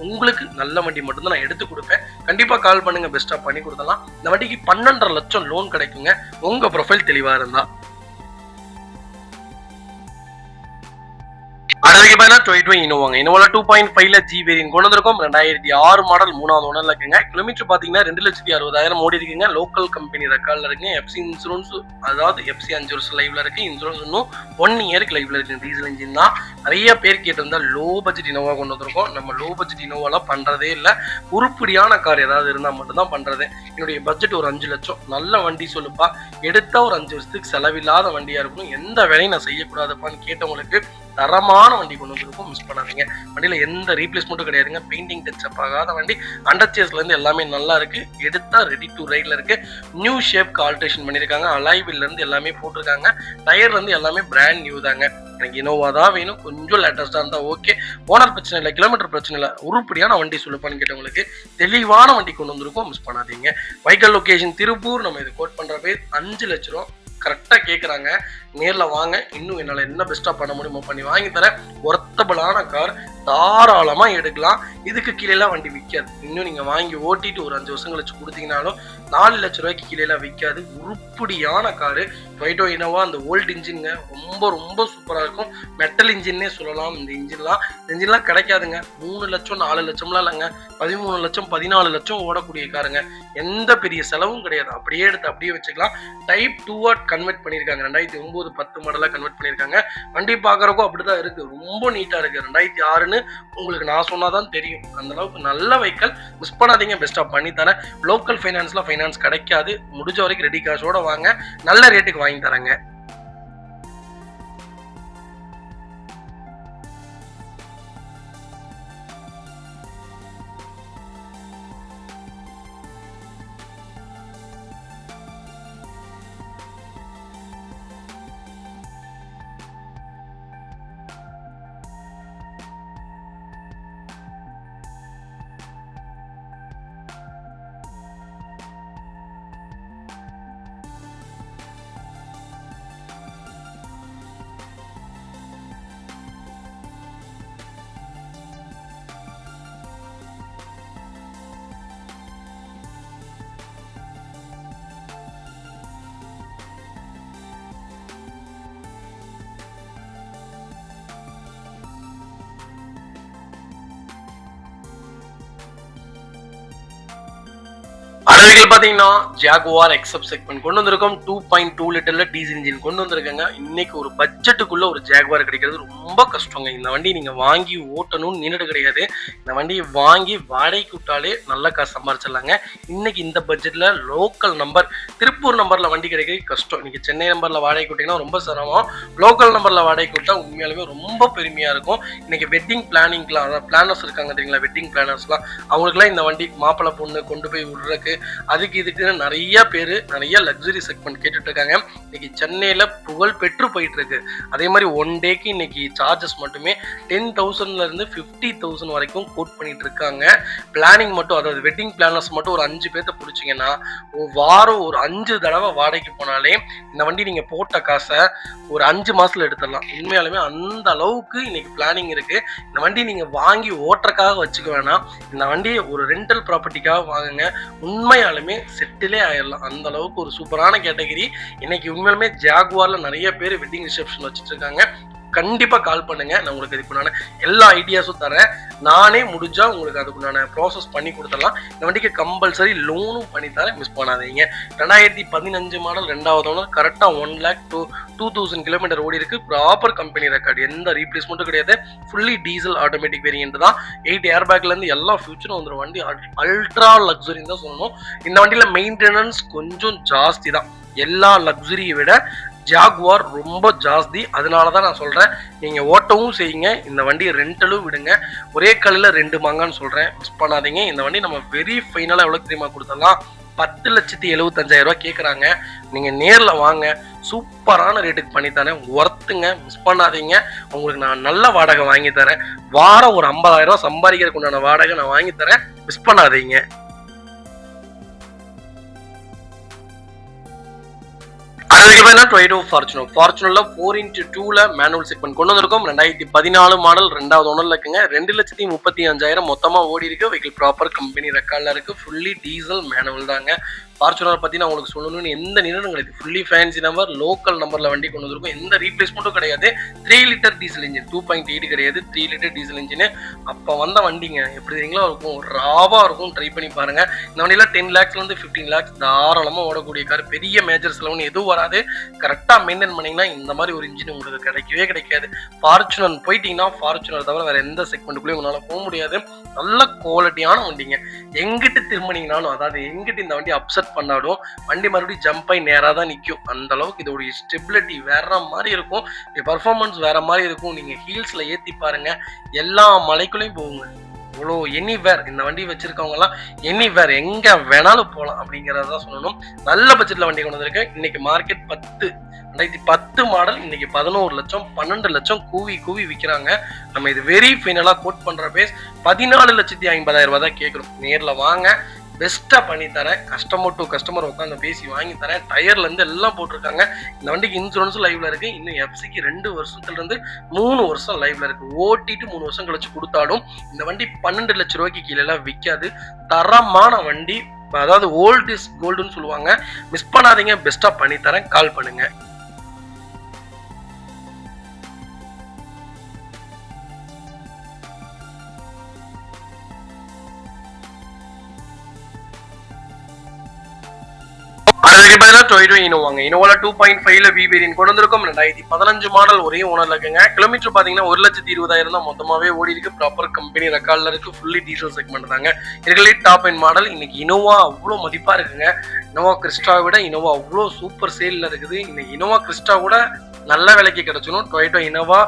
உங்களுக்கு நல்ல வண்டி மட்டும்தான் நான் எடுத்து கொடுப்பேன். கண்டிப்பா கால் பண்ணுங்க, பெஸ்டா பண்ணி கொடுத்தலாம். இந்த வண்டிக்கு 12.5 லட்சம் லோன் கிடைக்குங்க, உங்க ப்ரொஃபைல் தெளிவா இருந்தா. இனோவாங்க இனோவால 2.5ல ஜி வேரியன்ட் கொண்டு வந்திருக்கோம். 2006 மாடல், 3வது ஓனர்ல இருக்குங்க. கிலோமீட்டர் பாத்தீங்கன்னா 2,60,000 ஓடி இருக்குங்க. லோக்கல் கம்பெனி ரெக்கார்ட்ல இருக்குங்க. எஃப்சி இன்சூரன்ஸ், அதாவது எஃப்சி 5 வருஷம் லைவ்ல இருக்கு. இன்சூரன்ஸ் இன்னும் 1 இயருக்கு லைவ்ல இருக்கு. டீசல் இன்ஜின் தான். நிறைய பேர் கேட்டிருந்தா லோ பட்ஜெட் இனோவா கொண்டு வந்திருக்கோம். நம்ம லோ பட்ஜெட் இனோவாலாம் பண்றதே இல்லை. உருப்படியான கார் ஏதாவது இருந்தா மட்டும் தான் பண்றது. என்னுடைய பட்ஜெட் ஒரு 5 லட்சம். நல்ல வண்டி சொல்லுப்பா, எடுத்தா ஒரு 5 வருஷத்துக்கு செலவில்லாத வண்டியா இருக்கணும். எந்த வேலையும் நான் செய்யக்கூடாதுப்பான்னு கேட்டவங்களுக்கு தரமான வண்டி கொண்டு வந்திருக்கும், மிஸ் பண்ணாதீங்க. வண்டியில எந்த ரீப்ளேஸ்மெண்ட்டும் கிடையாதுங்க. பெயிண்டிங் டச் அப் ஆகாத வண்டி. அண்டர் சேர்ஸ்ல இருந்து எல்லாமே நல்லா இருக்கு. எடுத்தா ரெடி டு ரைட்ல இருக்கு. நியூ ஷேப்க்கு ஆல்ட்ரேஷன் பண்ணிருக்காங்க. அலாய்வில்ல இருந்து எல்லாமே போட்டிருக்காங்க. டயர்ல இருந்து எல்லாமே பிராண்ட் நியூ தாங்க. எனக்கு இனோவா தான் வேணும், கொஞ்சம் லேட்டஸ்டா இருந்தா ஓகே. ஓனர் பிரச்சனை இல்லை, கிலோமீட்டர் பிரச்சனை இல்லை. உருப்படியான வண்டி சொல்லுப்பான்னு கேட்டவங்களுக்கு தெளிவான வண்டி கொண்டு வந்திருக்கோம், மிஸ் பண்ணாதீங்க. வைக்கல் லொகேஷன் திருப்பூர். நம்ம இது கோட் பண்ற பேர் 5 லட்ச ரூபா. கரெக்டா கேட்குறாங்க. நேர்ல வாங்க, இன்னும் என்னால என்ன பெஸ்டா பண்ண முடியுமோ பண்ணி வாங்கி தரேன். ஒர்த்தபிளான கார், தாராளமா எடுக்கலாம். இதுக்கு கீழேலாம் வண்டி விற்காது. இன்னும் நீங்க வாங்கி ஓட்டிட்டு ஒரு 5 வருஷம் கழிச்சு கொடுத்தீங்கன்னாலும் 4 லட்ச ரூபாய்க்கு கீழேலாம் விற்காது. உருப்படியான காரு. டொயோட்டா இனோவா அந்த ஓல்டு இன்ஜின்ங்க, ரொம்ப சூப்பரா இருக்கும். மெட்டல் இன்ஜின்னே சொல்லலாம். இந்த இன்ஜின்லாம் கிடைக்காதுங்க. 3 லட்சம் 4 லட்சம்லாம் இல்லைங்க, 13 லட்சம் 14 லட்சம் ஓடக்கூடிய காருங்க. எந்த பெரிய செலவும் கிடையாது. அப்படியே எடுத்து அப்படியே வச்சுக்கலாம். டைப் 2 கன்வெர்ட் பண்ணியிருக்காங்க. 2009-10 மாடலா கன்வெர்ட் பண்ணியிருக்காங்க. வண்டி பார்க்கறக்கும் அப்படிதான் இருக்கு. ரொம்ப நீட்டா இருக்கு. 2006ன்னு உங்களுக்கு நான் சொன்னாதான் தெரியும். அந்த அளவுக்கு நல்ல வெஹிக்கல், மிஸ் பண்ணாதீங்க. பெஸ்டா பண்ணி தரேன். லோக்கல் ஃபைனான்ஸ்ல ஃபைனான்ஸ் கிடைக்காது. முடிஞ்ச வரைக்கும் ரெடி காஷோட வாங்க, நல்ல ரேட்டுக்கு வாங்கி தரேங்க. அளவுகள் பாத்தீங்கன்னா ஜாகுவார் எக்ஸப் செக்மெண்ட் கொண்டு வந்திருக்கோம். 2.2 லிட்டர்ல டீசல் இன்ஜின் கொண்டு வந்திருக்காங்க. இன்னைக்கு ஒரு பட்ஜெட்டுக்குள்ள ஒரு ஜாகுவார் கிடைக்கிறது ரொம்ப கஷ்டங்க. இந்த வண்டி நீங்க வாங்கி ஓட்டணும்னு நின்றுட்டு கிடையாது. இந்த வண்டியை வாங்கி வாடகைக்கு விட்டாலே நல்ல காசு சம்பாரிச்சிடலாங்க. இன்னைக்கு இந்த பட்ஜெட்ல லோக்கல் நம்பர், திருப்பூர் நம்பர்ல வண்டி கிடைக்கிறது கஷ்டம். இன்னைக்கு சென்னை நம்பர்ல வாடகைக்கு விட்டீங்கன்னா ரொம்ப சிரமம். லோக்கல் நம்பர்ல வாடகைக்கு விட்டா உண்மையாலுமே ரொம்ப பெருமையா இருக்கும். இன்னைக்கு வெட்டிங் பிளானிங்லாம், அதாவது பிளானர்ஸ் இருக்காங்க தெரியுங்களா, வெட்டிங் பிளானர்ஸ்லாம், அவங்களுக்குலாம் இந்த வண்டி மாப்பிள்ளை பொண்ணு கொண்டு போய் விடுறதுக்கு, அதுக்கு இதுக்கு நிறைய பேர் நிறைய லக்ஸுரி செக்மெண்ட் கேட்டுட்டு இருக்காங்க. இன்னைக்கு சென்னையில புகழ் பெற்று போயிட்டு இருக்கு. அதே மாதிரி ஒன் டேக்கு இன்னைக்கு சார்ஜஸ் மட்டுமே 10,000ல இருந்து 50,000 வரைக்கும் கோட் பண்ணிட்டு இருக்காங்க. பிளானிங் மட்டும், அதாவது வெட்டிங் பிளானர்ஸ் மட்டும் ஒரு 5 பேர்த்த பிடிச்சிங்கன்னா வாரம் ஒரு 5 தடவை வாடகைக்கு போனாலே இந்த வண்டி நீங்க போட்ட காசை ஒரு 5 மாசத்துல எடுத்துடலாம். உண்மையாலுமே அந்த அளவுக்கு இன்னைக்கு பிளானிங் இருக்கு. இந்த வண்டி நீங்க வாங்கி ஓட்டுறக்காக வச்சுக்க வேணாம், இந்த வண்டியை ஒரு ரெண்டல் ப்ராப்பர்ட்டிக்காக வாங்குங்க. உண்மையாலுமே செட்டிலே ஆயிடலாம். அந்த அளவுக்கு ஒரு சூப்பரான கேட்டகரி. இன்னைக்கு உண்மையாலுமே ஜாகுவார்ல நிறைய பேர் வெட்டிங் ரிசப்ஷன் வச்சுட்டு இருக்காங்க. கண்டிப்பா கால் பண்ணுங்க. நான் உங்களுக்கு இதுக்குண்டான எல்லா ஐடியாஸும் தரேன். நானே முடிஞ்சா உங்களுக்கு அதுக்குண்டான ப்ராசஸ் பண்ணி கொடுத்துடலாம். இந்த வண்டிக்கு கம்பல்சரி லோனும் பண்ணி தரேன், மிஸ் பண்ணாதீங்க. 2015 மாடல் 2வது ஓனர், கரெக்டா 1 lakh to 2000 கிலோமீட்டர் ஓடி இருக்கு. ப்ராப்பர் கம்பெனி ரெக்கார்டு, எந்த ரீப்ளேஸ்மெண்ட்டும் கிடையாது. ஃபுல்லி டீசல் ஆட்டோமேட்டிக் வேரியன்ட் தான். 8 ஏர் பேக்ல இருந்து எல்லா ஃபியூச்சரும் வந்துடும். வண்டி அல்ட்ரா லக்ஸுரின்னு தான் சொல்லணும். இந்த வண்டியில மெயின்டெனன்ஸ் கொஞ்சம் ஜாஸ்தி தான். எல்லா லக்ஸுரியை விட ஜாகுவார் ரொம்ப ஜாஸ்தி. அதனாலதான் நான் சொல்றேன், நீங்க ஓட்டவும் செய்யுங்க, இந்த வண்டி ரெண்டலும் விடுங்க. ஒரே கல்லில் 2 மாங்கான்னு சொல்றேன், மிஸ் பண்ணாதீங்க. இந்த வண்டி நம்ம வெரி ஃபைனலா எவ்வளவு தெரியுமா கொடுத்தலாம்? 10,75,000 கேட்குறாங்க. நீங்க நேர்ல வாங்க, சூப்பரான ரேட்டுக்கு பண்ணி தரேன். ஒர்த்துங்க, மிஸ் பண்ணாதீங்க. உங்களுக்கு நான் நல்ல வாடகை வாங்கி தரேன். வாரம் ஒரு 50,000 சம்பாதிக்கிறதுக்கு உண்டான வாடகை நான் வாங்கி தரேன், மிஸ் பண்ணாதீங்க. ஃபார்ச்சுனர்ல 4x2ல மேனுவல் செக்மெண்ட் கொண்டு வந்திருக்கோம். 2014 மாடல் 2வது ஓனர்ல இருக்குங்க. 2,35,500 மொத்தமா ஓடி இருக்கு. வெஹிக்கிள் ப்ராப்பர் கம்பெனி ரெக்கார்ட்ல இருக்கு. ஃபுல்லி டீசல் மேனுவல் தாங்க. ஃபார்ச்சுனர் பத்தி நான் உங்களுக்கு சொல்லணும்னு எந்த நிறுவனம் கிடையாது. ஃபுல்லி ஃபேன்சி நம்பர், லோக்கல் நம்பர்ல வண்டி கொண்டு வந்திருக்கும். எந்த ரீப்ளேஸ்மெண்ட்டும் கிடையாது. 3 லிட்டர் டீசல் இன்ஜின், 2.8 கிடையாது, 3 லிட்டர் டீசல் இன்ஜின். அப்ப வந்த வண்டிங்க எப்படி தெரியுங்களா இருக்கும், ராவா இருக்கும். ட்ரை பண்ணி பாருங்க. இந்த வண்டியில 10 lakhsல இருந்து 15 lakhs தாராளமா ஓடக்கூடிய கார். பெரிய மேஜர் செலவுன்னு எதுவும் வராது. கரெக்டா மெயின்டைன் பண்ணீங்கன்னா இந்த மாதிரி ஒரு இன்ஜின் உங்களுக்கு கிடைக்கவே கிடைக்காது. ஃபார்ச்சுனர் போயிட்டீங்கன்னா ஃபார்ச்சுனர் தவிர வேற எந்த செக்மெண்ட்டுக்குள்ளேயும் உங்களால போக முடியாது. நல்ல குவாலிட்டியான வண்டிங்க. எங்கிட்டு திரும்பினீங்கனாலும், அதாவது எங்கிட்டு இந்த வண்டி அப்செட் பண்ணாலும் வண்டி மறுபடியும் ஜம்ப் ஆகி நேரா தான் நிற்கும். அந்த அளவுக்கு இதோடைய ஸ்டெபிலிட்டி வேற மாதிரி இருக்கும், பர்ஃபார்மன்ஸ் வேற மாதிரி இருக்கும். நீங்க ஹீல்ஸ்ல ஏத்தி பாருங்க, எல்லா மலைக்குள்ளேயும் போகுங்க. இவ்வளோ எனிவேர் இந்த வண்டி வச்சிருக்கவங்க எல்லாம் எனிவேர் எங்க வேணாலும் போகலாம் அப்படிங்கறத சொல்லணும். நல்ல பட்ஜெட்ல வண்டி கொண்டு வந்திருக்கு. இன்னைக்கு மார்க்கெட் 2010 மாடல் இன்னைக்கு 11 லட்சம் 12 லட்சம் கூவி கூவி விற்கிறாங்க. நம்ம இது வெரி ஃபைனலா கோட் பண்ற பேஸ் 14,50,000 தான் கேட்கிறோம். நேர்ல வாங்க, பெஸ்டா பண்ணி தரேன். கஸ்டமர் டு கஸ்டமர் உட்காந்து பேசி வாங்கி தரேன். டயர்ல இருந்து எல்லாம் போட்டிருக்காங்க. இந்த வண்டிக்கு இன்சூரன்ஸும் லைவ்ல இருக்கு. இன்னும் எஃப்சிக்கு 2 வருஷத்துல இருந்து 3 வருஷம் லைவ்ல இருக்கு. ஓட்டிட்டு 3 வருஷம் கழிச்சு கொடுத்தாலும் இந்த வண்டி 12 லட்சம் ரூபாய்க்கு கீழே எல்லாம் விற்காது. தரமான வண்டி, அதாவது ஓல்ட் இஸ் கோல்டுன்னு சொல்லுவாங்க. மிஸ் பண்ணாதீங்க, பெஸ்டா பண்ணி தரேன். கால் பண்ணுங்க. டொயோட்டா இனோவாங்க. இனோவால 2.5ல வி வேரியன்ட் கொண்டு வந்திருக்கும். 2015 மாடல் ஒரே ஓனர்ல இருக்குங்க. கிலோமீட்டர் பாத்தீங்கன்னா 1,20,000 தான் மொத்தமாவே ஓடி இருக்கு. ப்ராப்பர் கம்பெனி ரெக்கார்ட்ல இருக்கு. ஃபுல்லி டீசல் செக்மெண்ட் தாங்க. இதுகளே டாப் எண்ட் மாடல். இன்னைக்கு இனோவா அவ்வளவு மதிப்பா இருக்குங்க. இனோவா கிறிஸ்டா விட இனோவா அவ்வளவு சூப்பர் சேல்ல இருக்குது. இன்னைக்கு இனோவா கிறிஸ்டா கூட நல்ல விலைக்கு கிடைச்சிடும். டொயோட்டா இனோவா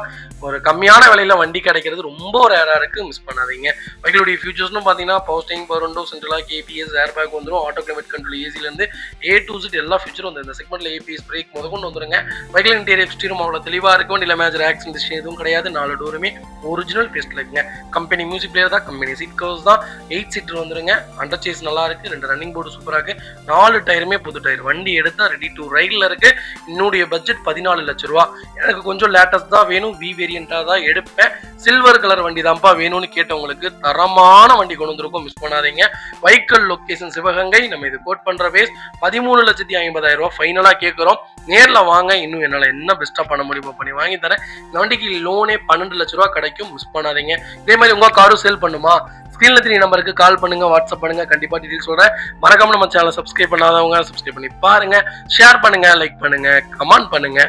ஒரு கம்மியான விலையில வண்டி கிடைக்கிறது ரொம்ப ரேரா இருக்கு, மிஸ் பண்ணாதீங்க. பைக்கிலுடைய ஃபியூச்சர்ஸ்னு பாத்தீங்கன்னா power steering, power window, central lock, ABS, air bag வந்துடும். ஆட்டோ கிளைமேட் கண்ட்ரோல், ஏசில இருந்து A to Z எல்லா ஃபியூச்சரும் வந்து இந்த செக்மெண்ட்ல ஏபிஎஸ் பிரேக் முதற்கொண்டு வந்துருங்க. பைக்கில் இன்டீரியர் எக்ஸ்டீரியம் அவ்வளவு தெளிவா இருக்கும். வண்டியில மேஜர் ஆக்சிடென்ட் ஹிஸ்டரி எதுவும் கிடையாது. 4 டோருமே ஒரிஜினல் டெஸ்ட்ல இருக்குங்க. கம்பெனி மியூசிக் பிளேயர் தான், கம்பெனி சீட் கவர்ஸ் தான். 8 சீட்டர் வந்துருங்க. அண்டர் சேஸ் நல்லா இருக்கு. 2 ரன்னிங் போர்டு சூப்பரா இருக்கு. 4 டயருமே புது டயர். வண்டி எடுத்தா ரெடி டு ரைட்ல இருக்கு. என்னுடைய பட்ஜெட் 14 லட்சம் ரூபா. எனக்கு கொஞ்சம் லேட்டஸ்ட் தான் வேணும், வி வேரியண்டா தான் எடுப்பேன். சில்வர் கலர் வண்டி தான்ப்பா வேணும்னு கேட்டவங்களுக்கு தரமான வண்டி கொண்டு வந்திருக்கோம், மிஸ் பண்ணாதீங்க. வைக்கல் லொகேஷன் சிவகங்கை. நம்ம இது கோட் பண்ற பேஸ் 13,50,000 ஃபைனலா கேட்கிறோம். நேர்ல வாங்க, இன்னும் என்னால என்ன பெஸ்டா பண்ண முடியுமோ பண்ணி வாங்கி தரேன். இந்த வண்டிக்கு லோனே 12 லட்சம் ரூபா கிடைக்கும், மிஸ் பண்ணாதீங்க. இதே மாதிரி உங்க காரும் சேல் பண்ணுமா, ஸ்கிரீன்ல 3 நம்பருக்கு கால் பண்ணுங்க, வாட்ஸ்அப் பண்ணுங்க. கண்டிப்பா டீடைல்ஸ் சொல்றேன். மறக்காம நம்ம சேனலை சப்ஸ்கிரைப் பண்ணாதவங்க சப்ஸ்கிரைப் பண்ணி பாருங்க. ஷேர் பண்ணுங்க, லைக் பண்ணுங்க, கமெண்ட் பண்ணுங்க.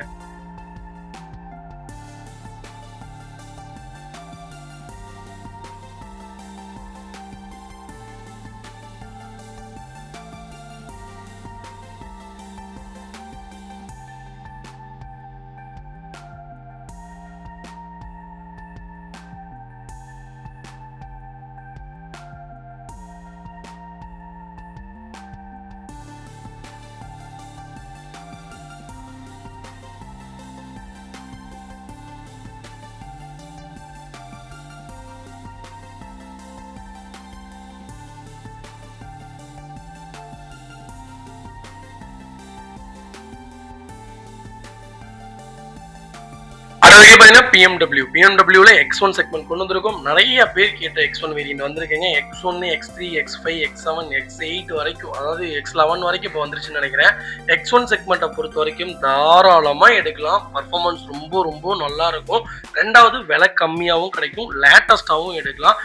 அதுக்கு பாத்தீங்கன்னா பிஎம்டபிள்யூல X1 செக்மெண்ட் கொண்டு வந்திருக்கோம். நிறைய பேர் கேட்ட X1 வேரியன்ட் வந்திருக்கீங்க. X1, X3, X5, X7, X8 வரைக்கும், அதாவது X11 வரைக்கும் இப்போ வந்துருச்சுன்னு நினைக்கிறேன். X1 செக்மெண்ட்டை பொறுத்த வரைக்கும் தாராளமா எடுக்கலாம். பர்ஃபார்மன்ஸ் ரொம்ப ரொம்ப நல்லா இருக்கும். ரெண்டாவது விலை கம்மியாகவும் கிடைக்கும், லேட்டஸ்டாகவும் எடுக்கலாம்.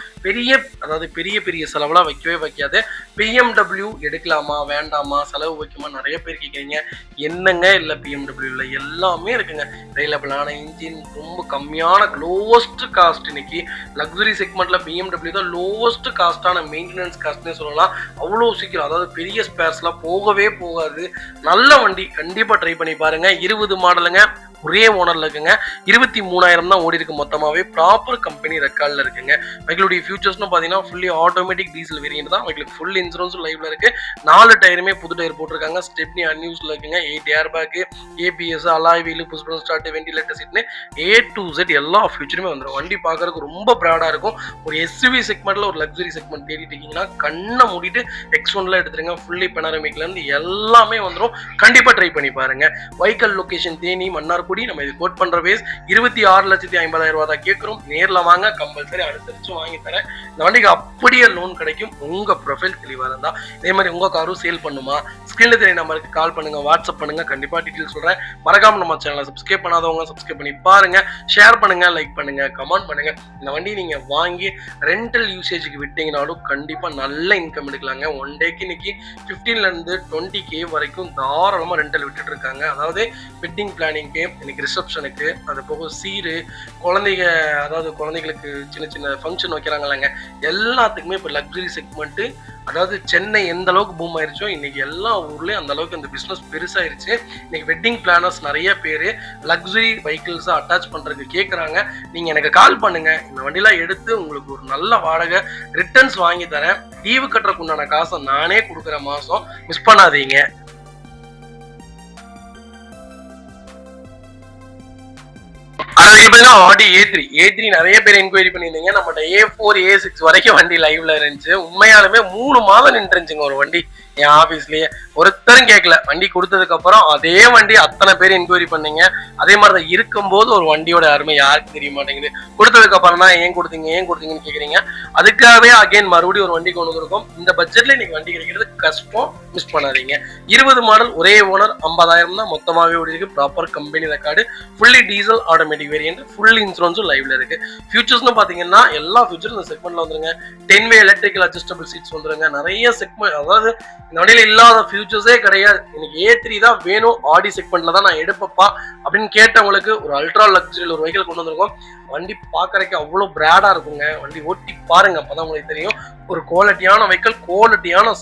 அதாவது பெரிய பெரிய செலவுலாம் வைக்கவே வைக்காது. பிஎம்டபிள்யூ எடுக்கலாமா வேண்டாமா, செலவு வைக்குமா, நிறைய பேர் கேட்குறீங்க. என்னங்க இல்லை, பிஎம்டபிள்யூல எல்லாமே இருக்குங்க. ரிலையபிளான இன்ஜின், ரொம்ப கம்மியான லோவஸ்ட் காஸ்ட். இன்னைக்கு லக்ஸுரி செக்மெண்ட்ல பிஎம்டபிள்யூ தான் லோவஸ்ட் காஸ்டான மெயின்டெனன்ஸ் காஸ்ட்னே சொல்லலாம். அவ்வளோ சீக்கிரம், அதாவது பெரிய ஸ்பேர்ஸ்லாம் போகவே போகாது. நல்ல வண்டி, கண்டிப்பா ட்ரை பண்ணி பாருங்க. 20 மாடலுங்க, ஒரே ஓனர்ல இருக்குங்க. 23,000 தான் ஓடி இருக்கு மொத்தமாவே. ப்ராப்பர் கம்பெனி ரெக்கார்ட்ல இருக்குங்க. வெஹிக்கிளுடைய ஃபியூச்சர்ஸ்னு பாத்தீங்கன்னா ஃபுல்லி ஆட்டோமேட்டிக் டீசல் வேரியன்ட் தான். வெஹிக்கிளுக்கு ஃபுல் இன்சூரன்ஸும் லைவ்ல இருக்கு. 4 டயருமே புது டயர் போட்டிருக்காங்க. ஸ்டெப்னி அன்யூஸ்ல இருக்குங்க. 8 air bag, ABS, alloy wheel, push button start, ventilator சீட்னு A to Z எல்லா ஃபியூச்சருமே வந்துடும். வண்டி பார்க்கறதுக்கு ரொம்ப ப்ராடா இருக்கும். ஒரு எஸ்யூவி செக்மெண்ட்ல ஒரு லக்ஸரி செக்மெண்ட் தேடிட்டு இருக்கீங்கன்னா கண்ணை மூடிட்டு X1ல எடுத்துருங்க. ஃபுல்லி பெனாரமிக்ல இருந்து எல்லாமே வந்துடும். கண்டிப்பா ட்ரை பண்ணி பாருங்க. Vehicle location Theni, Mannargudi. நம்ம இது கோட் பண்ற பேஸ் 26,50,000 ரூபாய் தான் கேட்கிறோம். நேர்ல வாங்க, கம்பல்சரி அனுசரிச்சு வாங்கி தரேன். இந்த வண்டிக்கு அப்படியே லோன் கிடைக்கும். உங்க ப்ரொஃபைல் தெளிவா இருந்தா. இதே மாதிரி உங்க காரும் சேல் பண்ணுமா, ஸ்கிரீன்ல தெரிய நம்பருக்கு கால் பண்ணுங்க, வாட்ஸ்அப் பண்ணுங்க. கண்டிப்பா டீடைல் சொல்றேன். மறக்காம நம்ம சேனலை சப்ஸ்கிரைப் பண்ணாதவங்க சப்ஸ்கிரைப் பண்ணி பாருங்க. ஷேர் பண்ணுங்க, லைக் பண்ணுங்க, கமெண்ட் பண்ணுங்க. இந்த வண்டி நீங்க வாங்கி ரெண்டல் யூசேஜுக்கு விட்டீங்கனாலும் கண்டிப்பா நல்ல இன்கம் எடுக்கலாங்க. ஒன் டேக்கு இன்னைக்கு 15ல இருந்து 20K வரைக்கும் தாராளமா ரெண்டல் விட்டுட்டு இருக்காங்க. அதாவது வெட்டிங் பிளானிங்க்கு, இன்னைக்கு ரிசப்ஷனுக்கு, அது போக சீரு, குழந்தைகளுக்கு சின்ன சின்ன ஃபங்க்ஷன் வைக்கிறாங்கல்லங்க, எல்லாத்துக்குமே இப்போ லக்ஸரி செக்மெண்ட்டு. அதாவது சென்னை எந்த அளவுக்கு பூம் ஆயிருச்சோ இன்னைக்கு எல்லா ஊர்லயும் அந்த அளவுக்கு அந்த பிசினஸ் பெருசாயிருச்சு. இன்னைக்கு வெட்டிங் பிளானர்ஸ் நிறைய பேர் லக்ஸரி வெஹிக்கிள்ஸை அட்டாச் பண்றதுக்கு கேட்குறாங்க. நீங்க எனக்கு கால் பண்ணுங்க. இந்த வண்டிலாம் எடுத்து உங்களுக்கு ஒரு நல்ல வாடகை ரிட்டர்ன்ஸ் வாங்கி தரேன். லீவு கட்டுறதுக்கு உண்டான காசை நானே கொடுக்குற மாசம். மிஸ் பண்ணாதீங்க. ஆடி A3 நிறைய பேர் என்கொயரி பண்ணியிருந்தீங்க. நம்மகிட்ட A4, A6 வரைக்கும் வண்டி லைவ்ல இருந்துச்சு. உண்மையாலுமே 3 மாதம் நின்றுச்சுங்க ஒரு வண்டி என் ஆபீஸ்லயே. ஒருத்தரும் கேட்கல. வண்டி கொடுத்ததுக்கு அப்புறம் அதே வண்டி அத்தனை பேர் என்கொயரி பண்ணீங்க. அதே மாதிரிதான் இருக்கும்போது ஒரு வண்டியோட அருமை யாருக்கு தெரிய மாட்டேங்குது. கொடுத்ததுக்கு அப்புறம் தான் ஏன் கொடுத்தீங்கன்னு கேக்குறீங்க. அதுக்காகவே அகைன் மறுபடியும் ஒரு வண்டி கொண்டு வந்திருக்கோம். இந்த பட்ஜெட்ல இன்னைக்கு வண்டி கிடைக்கிறது கஷ்டம். மிஸ் பண்ணாதீங்க. 20 மாடல், ஒரே ஓனர், 50,000 தான் மொத்தமாவே ஓடி இருக்கு. Proper company record, fully diesel automatic variant, full இன்சூரன்ஸும் லைவ்ல இருக்கு. ஃபியூச்சர்ஸ்னு பாத்தீங்கன்னா எல்லா ஃபியூச்சரும் இந்த செக்மெண்ட்ல வந்துருங்க. 10-வே எலக்ட்ரிக்கல் அட்ஜஸ்டபிள் சீட்ஸ் வந்துருங்க. நிறைய செக்மெண்ட், அதாவது இந்த வண்டியில இல்லாத ஃபியூச்சர்ஸே கிடையாது. எனக்கு A3 தான் வேணும், ஆடி செக்மெண்ட்ல தான் நான் எடுப்பப்பா அப்படின்னு கேட்டவங்களுக்கு ஒரு அல்ட்ரா லக்ஸரியில் ஒரு வெஹிக்கிள் கொண்டு வந்திருக்கோம். வண்டி பாக்குறதுக்கு அவ்வளவு பிராடா இருக்குங்க. வண்டி ஓட்டி பாருங்க, அப்பதான் உங்களுக்கு தெரியும். ஒரு குவாலிட்டியான வெஹிக்கிள், குவாலிட்டியான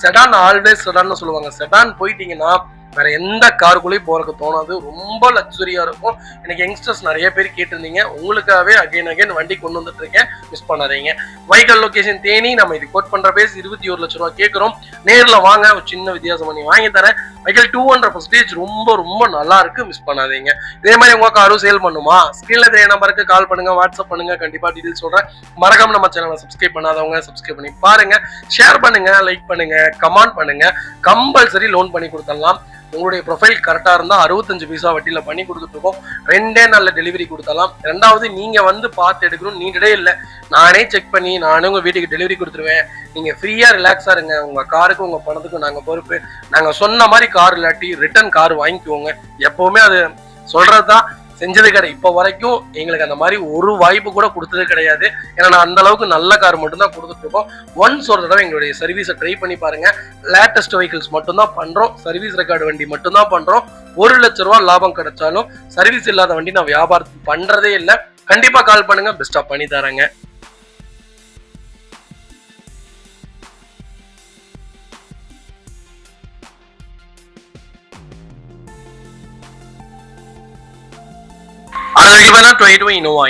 செடான் ஆல்வேஸ் செடான்னு சொல்லுவாங்க. செடான் போயிட்டீங்கன்னா வேற எந்த காருக்குள்ளேயும் போறதுக்கு தோணாது. ரொம்ப லக்ஸரியா இருக்கும். எனக்கு யங்ஸ்டர்ஸ் நிறைய பேர் கேட்டிருந்தீங்க. உங்களுக்காகவே அகைன் வண்டி கொண்டு வந்துட்டு இருக்கேன். மிஸ் பண்ணாதீங்க. Vehicle location Theni. நம்ம இது கோட் பண்ற பேஸ் 21 லட்சம் ரூபாய் கேட்கிறோம். நேர்ல வாங்க, ஒரு சின்ன வித்தியாசம் பண்ணி வாங்கி தரேன். வெஹிக்கல் 200% ரொம்ப ரொம்ப நல்லா இருக்கு. மிஸ் பண்ணாதீங்க. இதே மாதிரி உங்க காரும் சேல் பண்ணுமா, ஸ்கிரீன்ல தெரிய நம்பருக்கு கால் பண்ணுங்க, வாட்ஸ்அப் பண்ணுங்க. கண்டிப்பா டீடைல் சொல்றேன். மறக்காம நம்ம சேனலை சப்ஸ்கிரைப் பண்ணாதவங்க சப்ஸ்கிரைப் பண்ணி பாருங்க. ஷேர் பண்ணுங்க, லைக் பண்ணுங்க, கமெண்ட் பண்ணுங்க. கம்பல்சரி லோன் பண்ணி கொடுத்துடலாம். உங்களுடைய ப்ரொஃபைல் கரெக்டா இருந்தா 65 பைசா வட்டியில பண்ணி கொடுத்துட்டு இருக்கோம். 2 நாள்ல டெலிவரி கொடுத்தலாம். ரெண்டாவது, நீங்க வந்து பார்த்து எடுக்கணும் நீடே இல்லை. நானே செக் பண்ணி நானே உங்க வீட்டுக்கு டெலிவரி கொடுத்துருவேன். நீங்க ஃப்ரீயா ரிலாக்ஸா இருங்க. உங்க காருக்கு, உங்க பணத்துக்கும் நாங்க பொறுப்பு. நாங்க சொன்ன மாதிரி கார் இல்லாட்டி ரிட்டர்ன் கார் வாங்கிக்குவோங்க. எப்பவுமே அது சொல்றதுதான், செஞ்சது கிடையாது. இப்போ வரைக்கும் எங்களுக்கு அந்த மாதிரி ஒரு வாய்ப்பு கூட கொடுத்தது கிடையாது. ஏன்னா நான் அந்த அளவுக்கு நல்ல கார் மட்டும்தான் கொடுத்துட்டு இருக்கோம். ஒன்ஸ் ஒரு தடவை எங்களுடைய சர்வீஸை ட்ரை பண்ணி பாருங்க. லேட்டஸ்ட் வெஹிக்கிள்ஸ் மட்டும்தான் பண்றோம். சர்வீஸ் ரெக்கார்டு வண்டி மட்டும்தான் பண்றோம். 1 லட்சம் ரூபாய் லாபம் கிடைச்சாலும் சர்வீஸ் இல்லாத வண்டி நான் வியாபாரம் பண்றதே இல்லை. கண்டிப்பா கால் பண்ணுங்க, பெஸ்டா பண்ணி தரேங்க.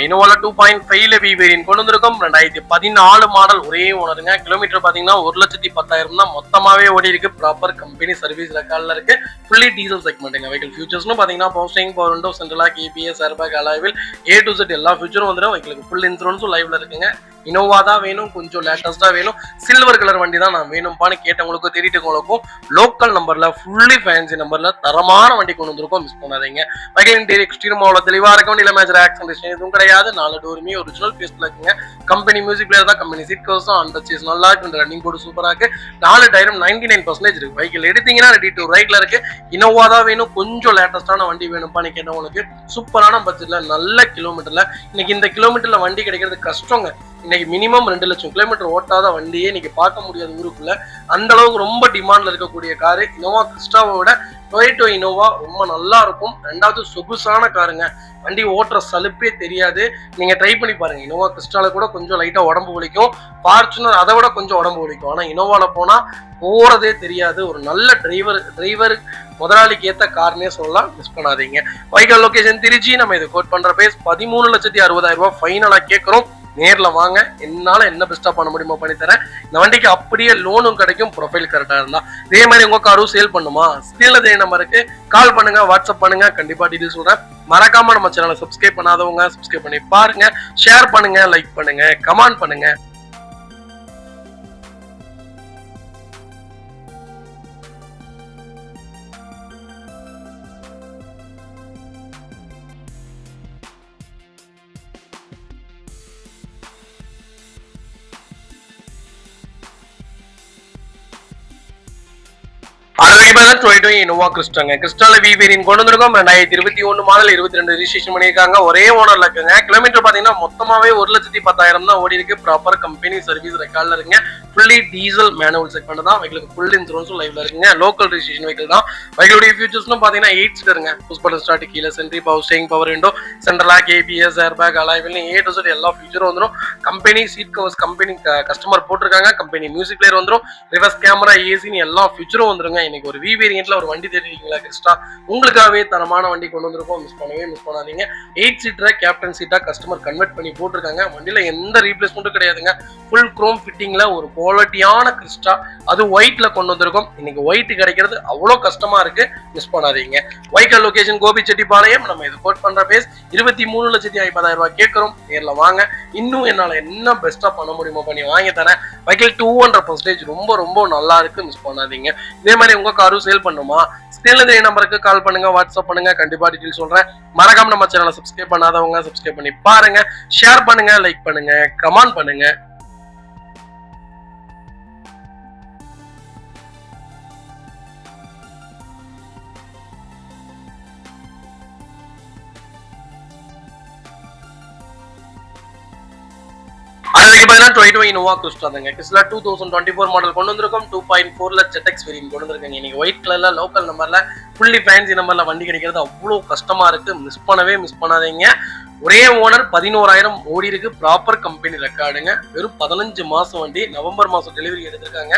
இனோவால 2.5 வேரியன்ட் கொண்டு வந்திருக்கோம். 2014 மாடல், ஒரே ஓனருங்க. கிலோமீட்டர் பாத்தீங்கன்னா 1,10,000 தான் மொத்தமாவே ஓடி இருக்கு. ப்ராப்பர் கம்பெனி சர்வீஸ் ரெக்கார்ட்ல இருக்கு. ஃபுல்லி டீசல் செக்மெண்ட்டுங்க. வெஹிக்கிள் ஃபியூச்சர்ஸ்னு பாத்தீங்கன்னா power steering, power window, central lock, ABS, airbag, alloy wheel, A to Z எல்லா ஃபியூச்சரும் வந்துடும். வெஹிக்கிளுக்கு ஃபுல் இன்சூரன்ஸும் லைவ்ல இருக்குங்க. இனோவா தான் வேணும், கொஞ்சம் லேட்டஸ்டா வேணும், சில்வர் கலர் வண்டி தான் நான் வேணும்பான்னு கேட்டவங்களுக்கும் தேடிட்டவங்களுக்கும் லோக்கல் நம்பர்ல, ஃபுல்லி ஃபேன்சி நம்பர்ல தரமான வண்டி கொண்டு வந்திருக்கோம். மிஸ் பண்ணாதீங்க. வெஹிக்கிள் இன்டீரியர் எக்ஸ்டீரியர் அவ்வளவு தெளிவா இருக்க வண்டியில மேஜர் ஆக்சன் எதுவும் கிடையாது. 4 டோருமே ஒரிஜினல் பேஸ்ட்ல இருக்குங்க. கம்பெனி மியூசிக் பிளேயர் தான், கம்பெனி சீட் கவர்ஸும் அந்த சேஸ் நல்லா இருக்கு. ரன்னிங் போர்டு சூப்பரா இருக்கு. 4 டயரும் 99% இருக்கு. வெஹிக்கிள் எடுத்தீங்கன்னா ரெடி டு ரைட்ல இருக்கு. இனோவா தான் வேணும், கொஞ்சம் லேட்டஸ்டான வண்டி வேணும்ப்பா நீ கேட்டவங்களுக்கு சூப்பரான பட்ஜெட்ல நல்ல கிலோமீட்டர்ல. இன்னைக்கு இந்த கிலோமீட்டர்ல வண்டி கிடைக்கிறது கஷ்டங்க. இன்னைக்கு மினிமம் 2 லட்சம் கிலோமீட்டர் ஓட்டாத வண்டியே இன்னைக்கு பார்க்க முடியாது ஊருக்குள்ள. அந்த அளவுக்கு ரொம்ப டிமாண்ட்ல இருக்கக்கூடிய காரு இனோவா கிறிஸ்டாவோட டொயோட்டோ இனோவா ரொம்ப நல்லா இருக்கும். 2வது சொகுசான காருங்க. வண்டி ஓட்டுற சலுப்பே தெரியாது. நீங்க ட்ரை பண்ணி பாருங்க. இனோவா கிறிஸ்டால கூட கொஞ்சம் லைட்டா உடம்பு வலிக்கும், ஃபார்ச்சுனர் அதை விட கொஞ்சம் உடம்பு வலிக்கும். ஆனா இனோவால போனா போறதே தெரியாது. ஒரு நல்ல டிரைவர் முதலாளிக்கு ஏத்த கார்னே சொல்லலாம். மிஸ் பண்ணாதீங்க. வைக்கல் லொகேஷன் திருச்சி. நம்ம இது கோட் பண்ற பேஸ் 13,60,000 ரூபாய் ஃபைனலா கேட்கிறோம். நேர்ல வாங்க, என்னால என்ன பெஸ்டா பண்ண முடியுமோ பண்ணி தரேன். இந்த வண்டிக்கு அப்படியே லோனும் கிடைக்கும், ப்ரொஃபைல் கரெக்டா இருந்தா. இதே மாதிரி உங்க காரும் சேல் பண்ணுமா, ஸ்கிரீன்ல தெரிய நம்பருக்கு கால் பண்ணுங்க, வாட்ஸ்அப் பண்ணுங்க, கண்டிப்பா டீடைல்ஸ் சொல்றேன். மறக்காம நம்ம சேனலை சப்ஸ்கிரைப் பண்ணாதவங்க சப்ஸ்கிரைப் பண்ணி பாருங்க, ஷேர் பண்ணுங்க, லைக் பண்ணுங்க, கமெண்ட் பண்ணுங்க. டொயோட்டோ இனோவா கிறிஸ்டாங்க. கிறிஸ்டால வி வேரியன்ட் கொண்டு வந்திருக்கோம். 2021 மாடல், 22 ரெஜிஸ்ட்ரேஷன் பண்ணியிருக்காங்க. ஒரே ஓனர்ல இருக்குங்க. கிலோமீட்டர் பாத்தீங்கன்னா மொத்தமாவே 1,10,000 தான் ஓடி இருக்கு. ப்ராப்பர் கம்பெனி சர்வீஸ் ரெக்கார்ட்ல இருக்குங்க. ஃபுல்லி டீசல் மேனுவல் செக்மெண்ட் தான். வெஹிக்கிளுக்கு ஃபுல் இன்சூரன்ஸும் லைவ்ல இருக்குங்க. லோக்கல் ரெஜிஸ்ட்ரேஷன் வெஹிக்கிள் தான். வெஹிக்கிளுடைய ஃபியூச்சர்ஸ்லாம் பாத்தீங்கன்னா 8 சீட்டருங்க. புஷ் பட்டன் ஸ்டார்ட், கீழ sentry, power steering, power window, central lock, ABS, air bag, alloy wheel, A to Z எல்லா ஃபியூச்சரும் வந்துடும். Company seat covers company customer போட்டிருக்காங்க. கம்பெனி மியூசிக் பிளேயர் வந்துடும். ரிவர்ஸ் கேமரா, ஏசின்னு எல்லா ஃபியூச்சரும் வந்துருங்க. இன்னைக்கு ஒரு வி வேரியன்ட்ல ஒரு வண்டி தேடிருக்கீங்களா கிறிஸ்டா, உங்களுக்காகவே தரமான வண்டி கொண்டு வந்திருக்கோம். மிஸ் பண்ணாதீங்க. 8 சீட்டரை கேப்டன் சீட்டா கஸ்டமர் கன்வெர்ட் பண்ணி போட்டிருக்காங்க. வண்டியில எந்த ரீப்ளேஸ்மெண்ட்டும் கிடையாதுங்க. ஃபுல் குரோம் ஃபிட்டிங்ல ஒரு குவாலிட்டியான கிறிஸ்டா, அது ஒயிட்ல கொண்டு வந்திருக்கோம். இன்னைக்கு ஒயிட் கிடைக்கிறது அவ்வளோ கஷ்டமா இருக்கு. மிஸ் பண்ணாதீங்க. வைக்கல் லொகேஷன் கோபிச்செட்டிப்பாளையம். நம்ம இது கோட் பண்ற பேஸ் 23,50,000 ரூபாய் கேட்கிறோம். நேர்ல வாங்க. இன்னும் என்னால என்ன பெஸ்டா பண்ண முடியுமோ பண்ணி வாங்கி தரேன். வைக்கல் 200% ரொம்ப ரொம்ப நல்லா இருக்கு. மிஸ் பண்ணாதீங்க. இதே மாதிரி உங்க காரும் சேல் பண்ணுமா, ஸ்கிரீன்ல தெரிய நம்பருக்கு கால் பண்ணுங்க, வாட்ஸ்அப் பண்ணுங்க, கண்டிப்பா டீடைல் சொல்றேன். மறக்காம நம்ம சேனலை சப்ஸ்கிரைப் பண்ணாதவங்க சப்ஸ்கிரைப் பண்ணி பாருங்க, ஷேர் பண்ணுங்க, லைக் பண்ணுங்க, கமெண்ட் பண்ணுங்க. டொயோட்டோ இனோவா கிறிஸ்டா தாங்க. கிறிஸ்டா 2024 மாடல் கொண்டு வந்திருக்கோம். 2.4ல ZX வேரியன்ட் கொண்டு வந்திருக்காங்க. இன்னைக்கு ஒயிட் கலர்ல லோக்கல் நம்பர்ல ஃபுல்லி ஃபேன்சி நம்பர்ல வண்டி கிடைக்கிறது அவ்வளோ கஷ்டமா இருக்கு. மிஸ் பண்ணாதீங்க. ஒரே ஓனர் 11,000 ஓடி இருக்கு. ப்ராப்பர் கம்பெனி ரெக்கார்டுங்க. வெறும் 15 மாசம் வண்டி. நவம்பர் மாசம் டெலிவரி எடுத்திருக்காங்க.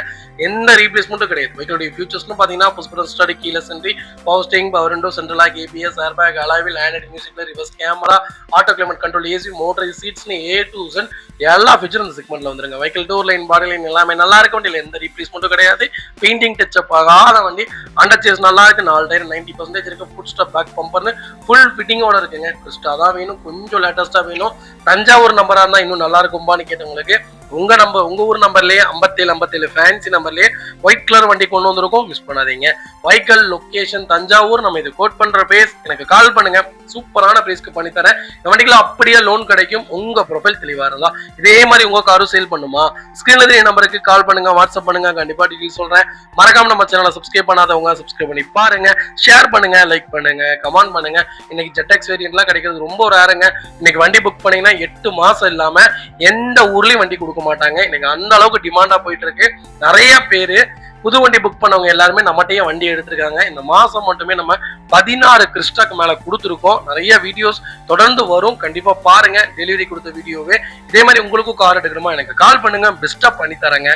எந்த ரீப்ளேஸ்மெண்ட்டும் கிடையாது. வெஹிக்கிளுடைய ஃபியூச்சர்ஸ்னு பாத்தீங்கன்னா புஷ் பட்டன் ஸ்டார்ட், கீழ sentry, power steering, power window, central lock, ABS, air bag, alloy wheel, Android music, reverse camera, auto climate control, AC, motor சீட்ஸ்னு A to Z எல்லா ஃபீச்சரும் இந்த செக்மெண்ட்ல வந்துருங்க. Vehicle door line, body line எல்லாமே நல்லா இருக்கு. வண்டியில எந்த ரீப்ளேஸ்மெண்ட்டும் கிடையாது. பெயிண்டிங் டச்சப் ஆகாத வண்டி. அண்டர் சேஸ் நல்லா இருக்கு. 4 டயர் 90% இருக்கு. ஃபுட் ஸ்டாப், பேக் பம்பர்னு ஃபுல் ஃபிட்டிங்கோட இருக்குங்க. கிறிஸ்டா தான் வேணும், கொஞ்சம் லேட்டஸ்டா வேணும். தஞ்சாவூர் நம்பரா இருந்தா இன்னும் நல்லா இருக்கும்பான்னு கேட்டவங்களுக்கு உங்க ஊர் நம்பர்லயே 57 ஃபேன்சி நம்பர்லயே ஒயிட் கலர் வண்டி கொண்டு வந்திருக்கோம். மிஸ் பண்ணாதீங்க. வைக்கல் லொகேஷன் தஞ்சாவூர். நம்ம இது கோட் பண்ற பேஸ். எனக்கு கால் பண்ணுங்க, சூப்பரான பிரைஸ்க்கு பண்ணி தரேன். இந்த வண்டிக்குள்ள அப்படியே லோன் கிடைக்கும். உங்க ப்ரொஃபைல் தெளிவா இருந்தா. இதே மாதிரி உங்க காரும் சேல் பண்ணுமா, ஸ்கிரீன்ல தெரிய நம்பருக்கு கால் பண்ணுங்க, வாட்ஸ்அப் பண்ணுங்க, கண்டிப்பா டீடைல் சொல்றேன். மறக்காம நம்ம சேனலை சப்ஸ்கிரைப் பண்ணாதவங்க சப்ஸ்கிரைப் பண்ணி பாருங்க, ஷேர் பண்ணுங்க, லைக் பண்ணுங்க, கமெண்ட் பண்ணுங்க. இன்னைக்கு ZX வேரியன்ட்லாம் கிடைக்கிறது ரொம்ப ரேருங்க. இன்னைக்கு வண்டி புக் பண்ணீங்கன்னா 8 மாசம் இல்லாம எந்த ஊர்லயும் வண்டி கொடுக்க மாட்டாங்க. இன்னைக்கு அந்த அளவுக்கு டிமாண்டா போயிட்டு இருக்கு. நிறைய பேரு புது வண்டி புக் பண்ணவங்க எல்லாருமே நம்மகிட்டயே வண்டி எடுத்திருக்காங்க. இந்த மாசம் மட்டுமே நம்ம 16 கிறிஸ்டாக்கு மேல கொடுத்துருக்கோம். நிறைய வீடியோஸ் தொடர்ந்து வரும், கண்டிப்பா பாருங்க. டெலிவரி கொடுத்த வீடியோவே. இதே மாதிரி உங்களுக்கும் கார் எடுக்கணுமா, எனக்கு கால் பண்ணுங்க, பெஸ்டா பண்ணி தரேங்க.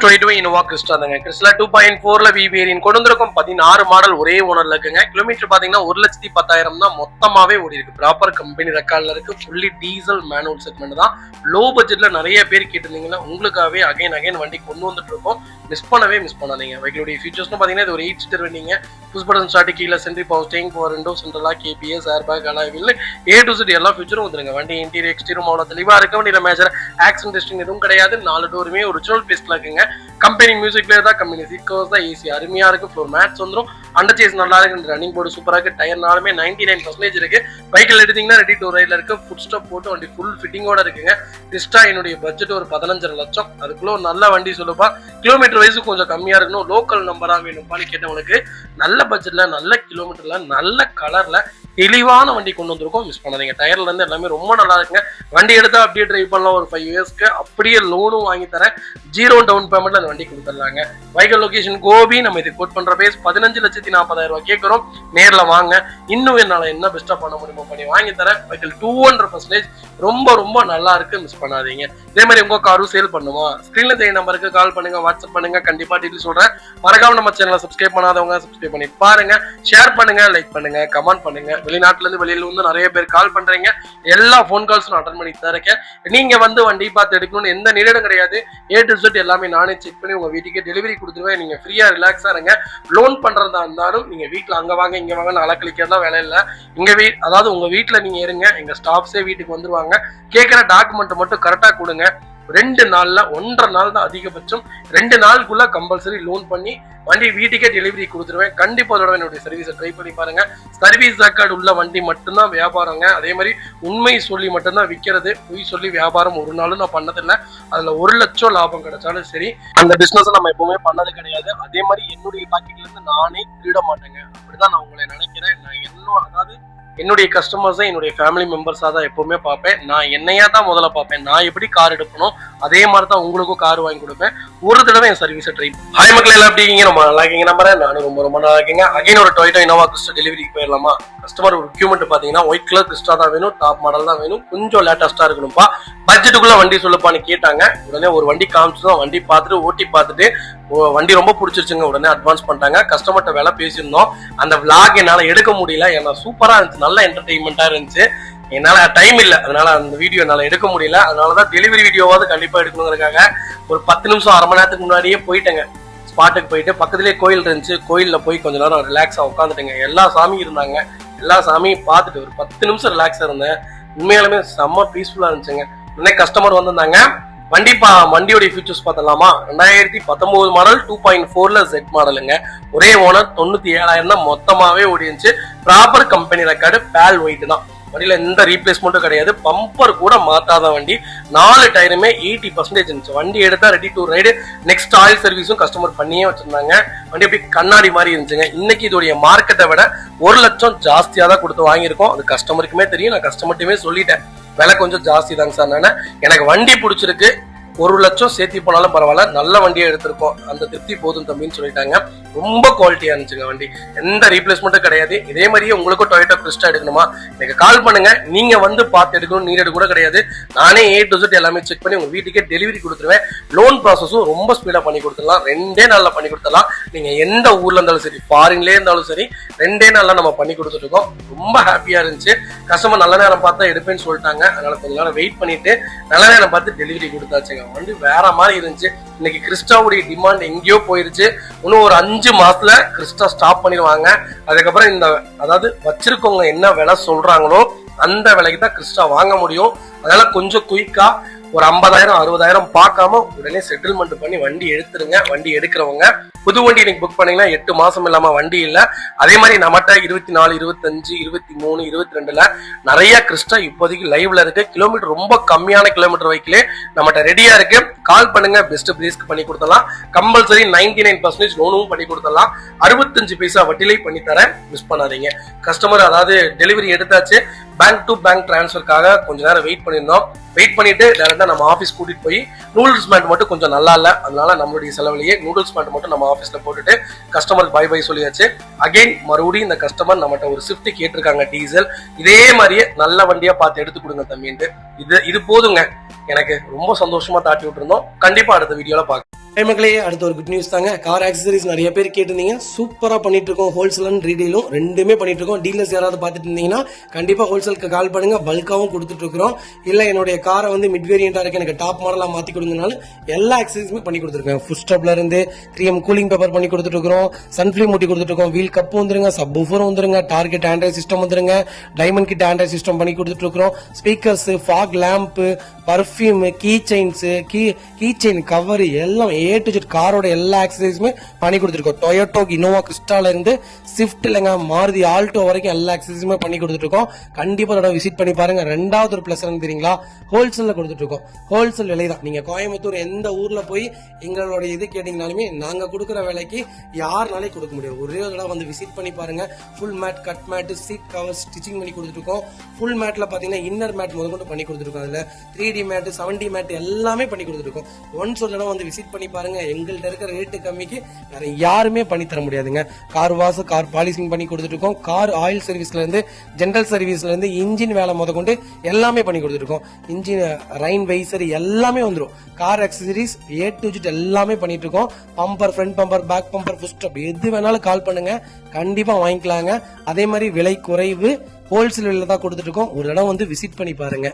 டொயோட்டோ இனோவா கிறிஸ்டா தாங்க. கிறிஸ்டா 2.4ல வி வேரியன்ட் கொண்டு வந்திருக்கோம். 16 மாடல் ஒரே ஓனர்ல இருக்குங்க. கிலோமீட்டர் பாத்தீங்கன்னா 1,10,000 தான் மொத்தமாவே ஓடி இருக்கு. ப்ராப்பர் கம்பெனி ரெக்கார்ட்ல இருக்கு. ஃபுல்லி டீசல் மேனுவல் செக்மெண்ட் தான். லோ பட்ஜெட்ல நிறைய பேர் கேட்டிருந்தீங்கன்னா உங்களுக்காகவே அகைன் வண்டி கொண்டு வந்துட்டு இருக்கோம். மிஸ் பண்ணாதீங்க. வெஹிக்கிளுடைய ஃபீச்சர்ஸ்னு பாத்தீங்கன்னா இது ஒரு 8 சீட்டர் வண்டிங்க. புஷ் பட்டன் ஸ்டார்ட், கீழ sentry, power steering, power window, central lock, ABS, air bag, alloy wheel, A to Z எல்லா ஃபீச்சரும் வந்துருங்க. வண்டி இன்டீரியர் எக்ஸ்டீரியர் அவ்வளவு தெளிவா இருக்க. வண்டியில மேஜர் ஆக்சிடென்ட் டெஸ்டிங் எதுவும் கிடையாது. 4 டோருமே ஒரிஜினல் பேஸ் டேஸ்ட்ல இருக்குங்க. கம்பெனி மியூசிக் பிளேயர் தான், கம்பெனி சீட் கவர்ஸ் தான், ஏசி அருமையா இருக்கு, ஃப்ளோர் மேட்ஸ் வந்துடும், அண்டர் சேஸ் நல்லா இருக்கு, ரன்னிங் போர்டு சூப்பரா இருக்கு, டயர்னாலுமே 99% இருக்கு. பைக்கில் எடுத்தீங்கன்னா ரெடி டு ரைட்ல இருக்கு, ஃபுட் ஸ்டாப் போட்டு வண்டி ஃபுல் ஃபிட்டிங்கோட இருக்குங்க. கிறிஸ்டா என்னுடைய பட்ஜெட் ஒரு 15.5 லட்சம். அதுக்குள்ள ஒரு நல்ல வண்டி சொல்லுப்பா, கிலோமீட்டர் வைஸ் கொஞ்சம் கம்மியா இருக்கணும், லோக்கல் நம்பரா வேணும்பான்னு கேட்டவங்களுக்கு நல்ல பட்ஜெட்ல நல்ல கிலோமீட்டர்ல நல்ல கலர்ல தெளிவான வண்டி கொண்டு வந்திருக்கோம். மிஸ் பண்ணாதீங்க. டயர்ல இருந்து எல்லாமே ரொம்ப நல்லா இருக்குங்க. வண்டி எடுத்தா அப்படியே டிரைவ் பண்ணலாம், ஒரு 5 இயர்ஸ்க்கு அப்படியே லோனும் வாங்கி தரேன், 0 டவுன் பேமெண்ட்ல அந்த வண்டி கொடுத்துடலாங்க. வைகல் லொகேஷன் கோபி. நம்ம இது கோட் பண்ற பேஸ் 15,40,000 கேட்கிறோம். நேர்ல வாங்க, இன்னும் என்னால என்ன பெஸ்டா பண்ண முடியுமோ பண்ணி வாங்கி தரேன். வைக்கல் 200% ரொம்ப ரொம்ப நல்லா இருக்கு, மிஸ் பண்ணாதீங்க. இதே மாதிரி உங்க காரும் சேல் பண்ணுமா, ஸ்கிரீன்ல தெரிய நம்பருக்கு கால் பண்ணுங்க, வாட்ஸ்அப் பண்ணுங்க, கண்டிப்பா டீட்டெயில் சொல்றேன். மறக்காம நம்ம சேனலை சப்ஸ்கிரைப் பண்ணாதவங்க சப்ஸ்கிரைப் பண்ணி பாருங்க, ஷேர் பண்ணுங்க, லைக் பண்ணுங்க, கமெண்ட் பண்ணுங்க. வெளிநாட்டுல இருந்து வெளியில வந்து நிறைய பேர் கால் பண்றீங்க, எல்லா போன் கால்ஸும் அட்டன் பண்ணி தான் இருக்கேன். நீங்க வந்து வண்டி பார்த்து எடுக்கணும்னு எந்த நிலையும் கிடையாது, A to Z எல்லாமே நானே செக் பண்ணி உங்க வீட்டுக்கு டெலிவரி கொடுத்துருவேன். நீங்க ஃப்ரீயா ரிலாக்ஸா இருங்க. லோன் பண்றதா இருந்தாலும் நீங்க வீட்டுல அங்க வாங்க இங்க வாங்க அலக்கழிக்கிறதா வேலை இல்லை. அதாவது உங்க வீட்டுல நீங்க இருங்க, எங்க ஸ்டாஃப்ஸே வீட்டுக்கு வந்துருவாங்க. கேட்கிற டாக்குமெண்ட் மட்டும் கரெக்டா கொடுங்க. 2 நாள்ல 1.5 நாள் தான் அதிகபட்சம். 2 நாளுக்குள்ள கம்பல்சரி லோன் பண்ணி வண்டி வீட்டுக்கே டெலிவரி கொடுத்துருவேன். கண்டிப்பா அதோட என்னுடைய சர்வீஸை ட்ரை பண்ணி பாருங்க. சர்வீஸ் ரெக்கார்டு உள்ள வண்டி மட்டும்தான் வியாபாரங்க. அதே மாதிரி உண்மை சொல்லி மட்டும்தான் விற்கிறது, பொய் சொல்லி வியாபாரம் ஒரு நாளும் நான் பண்ணதில்லை. அதுல 1 லட்சம் லாபம் கிடைச்சாலும் சரி, அந்த பிசினஸ் நம்ம எப்பவுமே பண்ணது கிடையாது. அதே மாதிரி என்னுடைய பாக்கெட்ல இருந்து நானே திருட மாட்டேங்க. அப்படிதான் நான் உங்களை நினைக்கிறேன். நான் அதாவது என்னுடைய கஸ்டமர்ஸை என்னுடைய ஃபேமிலி மெம்பர்ஸா தான் எப்பவுமே பார்ப்பேன். நான் என்னையா தான் முதல்ல பார்ப்பேன். நான் எப்படி கார் எடுக்கணும் அதே மாதிரி தான் உங்களுக்கும் கார் வாங்கி கொடுப்பேன். ஒரு தடவை என் சர்வீஸை ட்ரை. ஹாய் மக்கள், எல்லாம் எப்படி இருக்கீங்க? ரொம்ப நல்லா இருக்கீங்க நம்புறேன். நானும் ரொம்ப ரொம்ப நல்லா இருக்கீங்க. அகைன் ஒரு டொயோட்டா இனோவா கிறிஸ்டா டெலிவரிக்கு போயிடலாமா? கஸ்டமர் ரெக்யூர்மெண்ட் பாத்தீங்கன்னா ஒயிட் கலர் கிறிஸ்டா தான் வேணும், டாப் மாடல் தான் வேணும், கொஞ்சம் லேட்டஸ்டா இருக்கணும்ப்பா, பட்ஜெட்டுக்குள்ள வண்டி சொல்லுப்பான்னு கேட்டாங்க. உடனே ஒரு வண்டி காமிச்சிட்டோம், வண்டி பார்த்துட்டு ஓட்டி பார்த்துட்டு வண்டி ரொம்ப பிடிச்சிருச்சுங்க. உடனே அட்வான்ஸ் பண்ணிட்டாங்க. கஸ்டமர்கிட்ட வேலை பேசியிருந்தோம். அந்த விளாக் என்னால எடுக்க முடியல, ஏன்னா சூப்பரா இருந்துச்சு, நல்ல என்டர்டெயின்மெண்டா இருந்துச்சு. என்னால டைம் இல்லை, அதனால அந்த வீடியோ என்னால எடுக்க முடியல. அதனாலதான் டெலிவரி வீடியோவாவது கண்டிப்பா எடுக்கணுங்கிறதுக்காக ஒரு 10 நிமிஷம் 1/2 மணி நேரத்துக்கு முன்னாடியே போயிட்டேங்க. ஸ்பாட்டுக்கு போயிட்டு பக்கத்துலேயே கோயில் இருந்துச்சு, கோயில்ல போய் கொஞ்ச நேரம் ரிலாக்ஸா உட்காந்துட்டேங்க. எல்லா சாமியும் இருந்தாங்க, எல்லா சாமியும் பார்த்துட்டு ஒரு 10 நிமிஷம் ரிலாக்ஸா இருந்தேன். உண்மையாலுமே செம்ம பீஸ்ஃபுல்லா இருந்துச்சுங்க. உடனே கஸ்டமர் வந்திருந்தாங்க. வண்டியோட ஃபீச்சர்ஸ் பார்த்தலாமா? 2019 மாடல் 2.4ல Z மாடலுங்க. ஒரே ஓனர், 97,000 தான் மொத்தமாவே ஓடிச்சு. ப்ராப்பர் கம்பெனி ரெக்கார்டு, பேல் ஒயிட் தான். வண்டியில எந்த ரீப்ளேஸ்மெண்ட்டும் கிடையாது, பம்பர் கூட மாத்தாத வண்டி. 4 டயருமே 80% இருந்துச்சு. வண்டி எடுத்தா ready to ride. Next oil சர்வீஸும் கஸ்டமர் பண்ணியே வச்சிருந்தாங்க. வண்டி அப்படி கண்ணாடி மாதிரி இருந்துச்சுங்க. இன்னைக்கு இதோடைய மார்க்கெட்டை விட 1 லட்சம் ஜாஸ்தியா தான் கொடுத்து வாங்கியிருக்கோம். அது கஸ்டமருக்குமே தெரியும், நான் கஸ்டமர்ட்டுமே சொல்லிட்டேன், விலை கொஞ்சம் ஜாஸ்தி தாங்க சார். எனக்கு வண்டி பிடிச்சிருக்கு, 1 லட்சம் சேர்த்தி போனாலும் பரவாயில்ல, நல்ல வண்டியை எடுத்திருக்கோம், அந்த திருப்தி போதும் தம்பின்னு சொல்லிட்டாங்க. ரொம்ப குவாலிட்டியா இருந்துச்சுங்க வண்டி, எந்த ரீப்ளேஸ்மெண்ட்டும் கிடையாது. இதே மாதிரியே உங்களுக்கும் டொயோட்டா கிறிஸ்டா எடுக்கணுமா, எனக்கு கால் பண்ணுங்க. நீங்க வந்து பார்த்து எடுக்கணும் நீடு கூட கிடையாது, நானே A to Z எல்லாமே செக் பண்ணி உங்க வீட்டுக்கே டெலிவரி கொடுத்துருவேன். லோன் ப்ராசஸும் ரொம்ப ஸ்பீடா பண்ணி கொடுத்துடலாம், 2 நாள்ல பண்ணி கொடுத்துடலாம். நீங்க எந்த ஊர்ல இருந்தாலும் சரி, ஃபாரின்லேயே இருந்தாலும் சரி, 2 நாள்ல நம்ம பண்ணி கொடுத்துட்டு இருக்கோம். ரொம்ப ஹாப்பியா இருந்துச்சு. கஸ்டமர் நல்ல நேரம் பார்த்தா எடுப்பேன்னு சொல்லிட்டாங்க, அதனால கொஞ்ச நேரம் வெயிட் பண்ணிட்டு நல்ல நேரம் பார்த்து டெலிவரி கொடுத்தாச்சுங்க. வண்டி வேற மாதிரி இருந்துச்சு. இன்னைக்கு கிறிஸ்டாவுடைய டிமாண்ட் எங்கேயோ போயிருச்சு. இன்னும் ஒரு 5 மாசத்துல கிறிஸ்டா ஸ்டாப் பண்ணிடுவாங்க. அதுக்கப்புறம் அதாவது வச்சிருக்கவங்க என்ன விலை சொல்றாங்களோ அந்த விலைக்கு தான் கிறிஸ்டா வாங்க முடியும். அதனால கொஞ்சம் குயிக்கா ஒரு 50,000 60,000 பார்க்காம உடனே செட்டில்மெண்ட் பண்ணி வண்டி எடுத்துருங்க. வண்டி எடுக்கிறவங்க புது வண்டி இன்னைக்கு புக் பண்ணீங்கன்னா 8 மாசம் இல்லாம வண்டி இல்ல. அதே மாதிரி நம்மகிட்ட 24, 25, 23, 22ல நிறைய கிறிஸ்டா இப்போதைக்கு லைவ்ல இருக்கு. கிலோமீட்டர் ரொம்ப கம்மியான கிலோமீட்டர் வைக்கலே நம்மகிட்ட ரெடியா இருக்கு. கால் பண்ணுங்க, பெஸ்ட் பிரீஸ்க்கு பண்ணி கொடுத்தலாம். கம்பல்சரி 99% லோனும் பண்ணி கொடுத்தலாம். 65 பைசா வட்டிலை பண்ணி தரேன், மிஸ் பண்ணாதீங்க. கஸ்டமர் அதாவது டெலிவரி எடுத்தாச்சு, பேங்க் டு பேங்க் டிரான்ஸ்ஃபருக்காக கொஞ்ச நேரம் வெயிட் பண்ணியிருந்தோம். வெயிட் பண்ணிட்டு டேரக்டா நம்ம ஆஃபீஸ் கூட்டிட்டு போய் நூடுல்ஸ் மேட் மட்டும் கொஞ்சம் நல்லா இல்ல, அதனால நம்மளுடைய செலவுலயே நூடுல்ஸ் மேட் மட்டும் நம்ம ஆஃபீஸ்ல போட்டுட்டு கஸ்டமருக்கு பை பை சொல்லியாச்சு. அகைன் மறுபடியும் இந்த கஸ்டமர் நம்மகிட்ட ஒரு ஸ்விஃப்ட் கேட்டிருக்காங்க டீசல். இதே மாதிரியே நல்ல வண்டியா பார்த்து எடுத்து கொடுங்க தம்பின்ட்டு. இது போதுங்க, எனக்கு ரொம்ப சந்தோஷமா தாட்டி விட்டுருந்தோம். கண்டிப்பா அடுத்த வீடியோல பார்க்கலாம். மக்களே, அடுத்த ஒரு குட் நியூஸ் தாங்க. கார் ஆக்சசரிஸ் நிறைய பேர் கேட்டிருந்தீங்க. சூப்பரா பண்ணிட்டு இருக்கோம். ஹோல்சேல் அண்ட் ரீடெயிலும் ரெண்டுமே பண்ணிட்டு இருக்கோம். டீலர்ஸ் யாராவது பார்த்துட்டு இருந்தீங்கன்னா கண்டிப்பா ஹோல்சேலுக்கு கால் பண்ணுங்க. பல்காவும் கொடுத்துட்டு இருக்கிறோம். இல்ல என்னுடைய காரை வந்து மிட் வேரியண்டா இருக்கு, எனக்கு டாப் மாடலா மாத்தி கொடுங்கனாலும் எல்லா ஆக்சசரிஸுமே பண்ணி கொடுத்துருக்கோம். ஃபுட் ஸ்டாப்ல இருந்து 3M கூலிங் பேப்பர் பண்ணி கொடுத்துட்டு இருக்கிறோம். சன்ஃபிளேம் மூட்டி கொடுத்துட்டு இருக்கோம். வீல் கப் வந்துருங்க, சப் ஊஃபர் வந்துருங்க, டார்கெட் ஆண்ட்ராய்ட் சிஸ்டம் வந்துருங்க, டைமண்ட் கிட் ஆண்ட்ராய்ட் சிஸ்டம் பண்ணி கொடுத்துட்டு இருக்கிறோம். Speakers, fog lamp, perfume, key chains, key chain cover எல்லாம் A to Z காரோட எல்லா ஆக்சசரிஸுமே பண்ணி கொடுத்துருக்கோம். டொயோட்டோ, இனோவா கிறிஸ்டால இருந்து ஸ்விஃப்ட் இல்லைங்க, மாருதி ஆல்டோ வரைக்கும் எல்லா ஆக்சசரிஸுமே பண்ணி கொடுத்துட்டு இருக்கோம். கண்டிப்பா அதோட விசிட் பண்ணி பாருங்க. ரெண்டாவது ஒரு பிளஸ் என்ன தெரியுங்களா, ஹோல்சேல்ல கொடுத்துட்டு இருக்கோம். ஹோல்சேல் விலை தான். நீங்க கோயம்புத்தூர் எந்த ஊர்ல போய் எங்களோட இது கேட்டீங்கனாலுமே நாங்க கொடுக்குற விலைக்கு யாருனாலே கொடுக்க முடியும். ஒரே ஒரு தடவை வந்து விசிட் பண்ணி பாருங்க. Full mat, cut mat, seat cover stitching பண்ணி கொடுத்துட்டு இருக்கோம். ஃபுல் மேட்ல பாத்தீங்கன்னா இன்னர் மேட் முதற்கொண்டு பண்ணி கொடுத்துருக்கோம். அதுல 3D மேட், 7D மேட் எல்லாமே பண்ணி கொடுத்துருக்கோம். ஒன்ஸ் ஒரு தடவை வந்து விசிட் பண்ணி பாருங்க. எங்கள்கிட்ட இருக்கிற ரேட்டு கம்மிக்கு வேற யாருமே பண்ணி தர முடியாதுங்க. கார் வாஷ், கார் பாலிசிங் பண்ணி கொடுத்துட்டு இருக்கோம். கார் ஆயில் சர்வீஸ்ல இருந்து, ஜெனரல் சர்வீஸ்ல இருந்து, இன்ஜின் வேலை முதற்கொண்டு எல்லாமே பண்ணி கொடுத்துருக்கோம். இன்ஜின் ரைன் வைசர் எல்லாமே வந்துடும். Car accessories A to Z எல்லாமே பண்ணிட்டு இருக்கோம். Bumper, front bumper, back bumper, foot stop எது வேணாலும் கால் பண்ணுங்க, கண்டிப்பா வாங்கிக்கலாங்க. அதே மாதிரி விலை குறைவு, ஹோல்சேல் விலையில தான் கொடுத்துட்டு இருக்கோம். ஒரு இடம் வந்து விசிட் பண்ணி பாருங்க.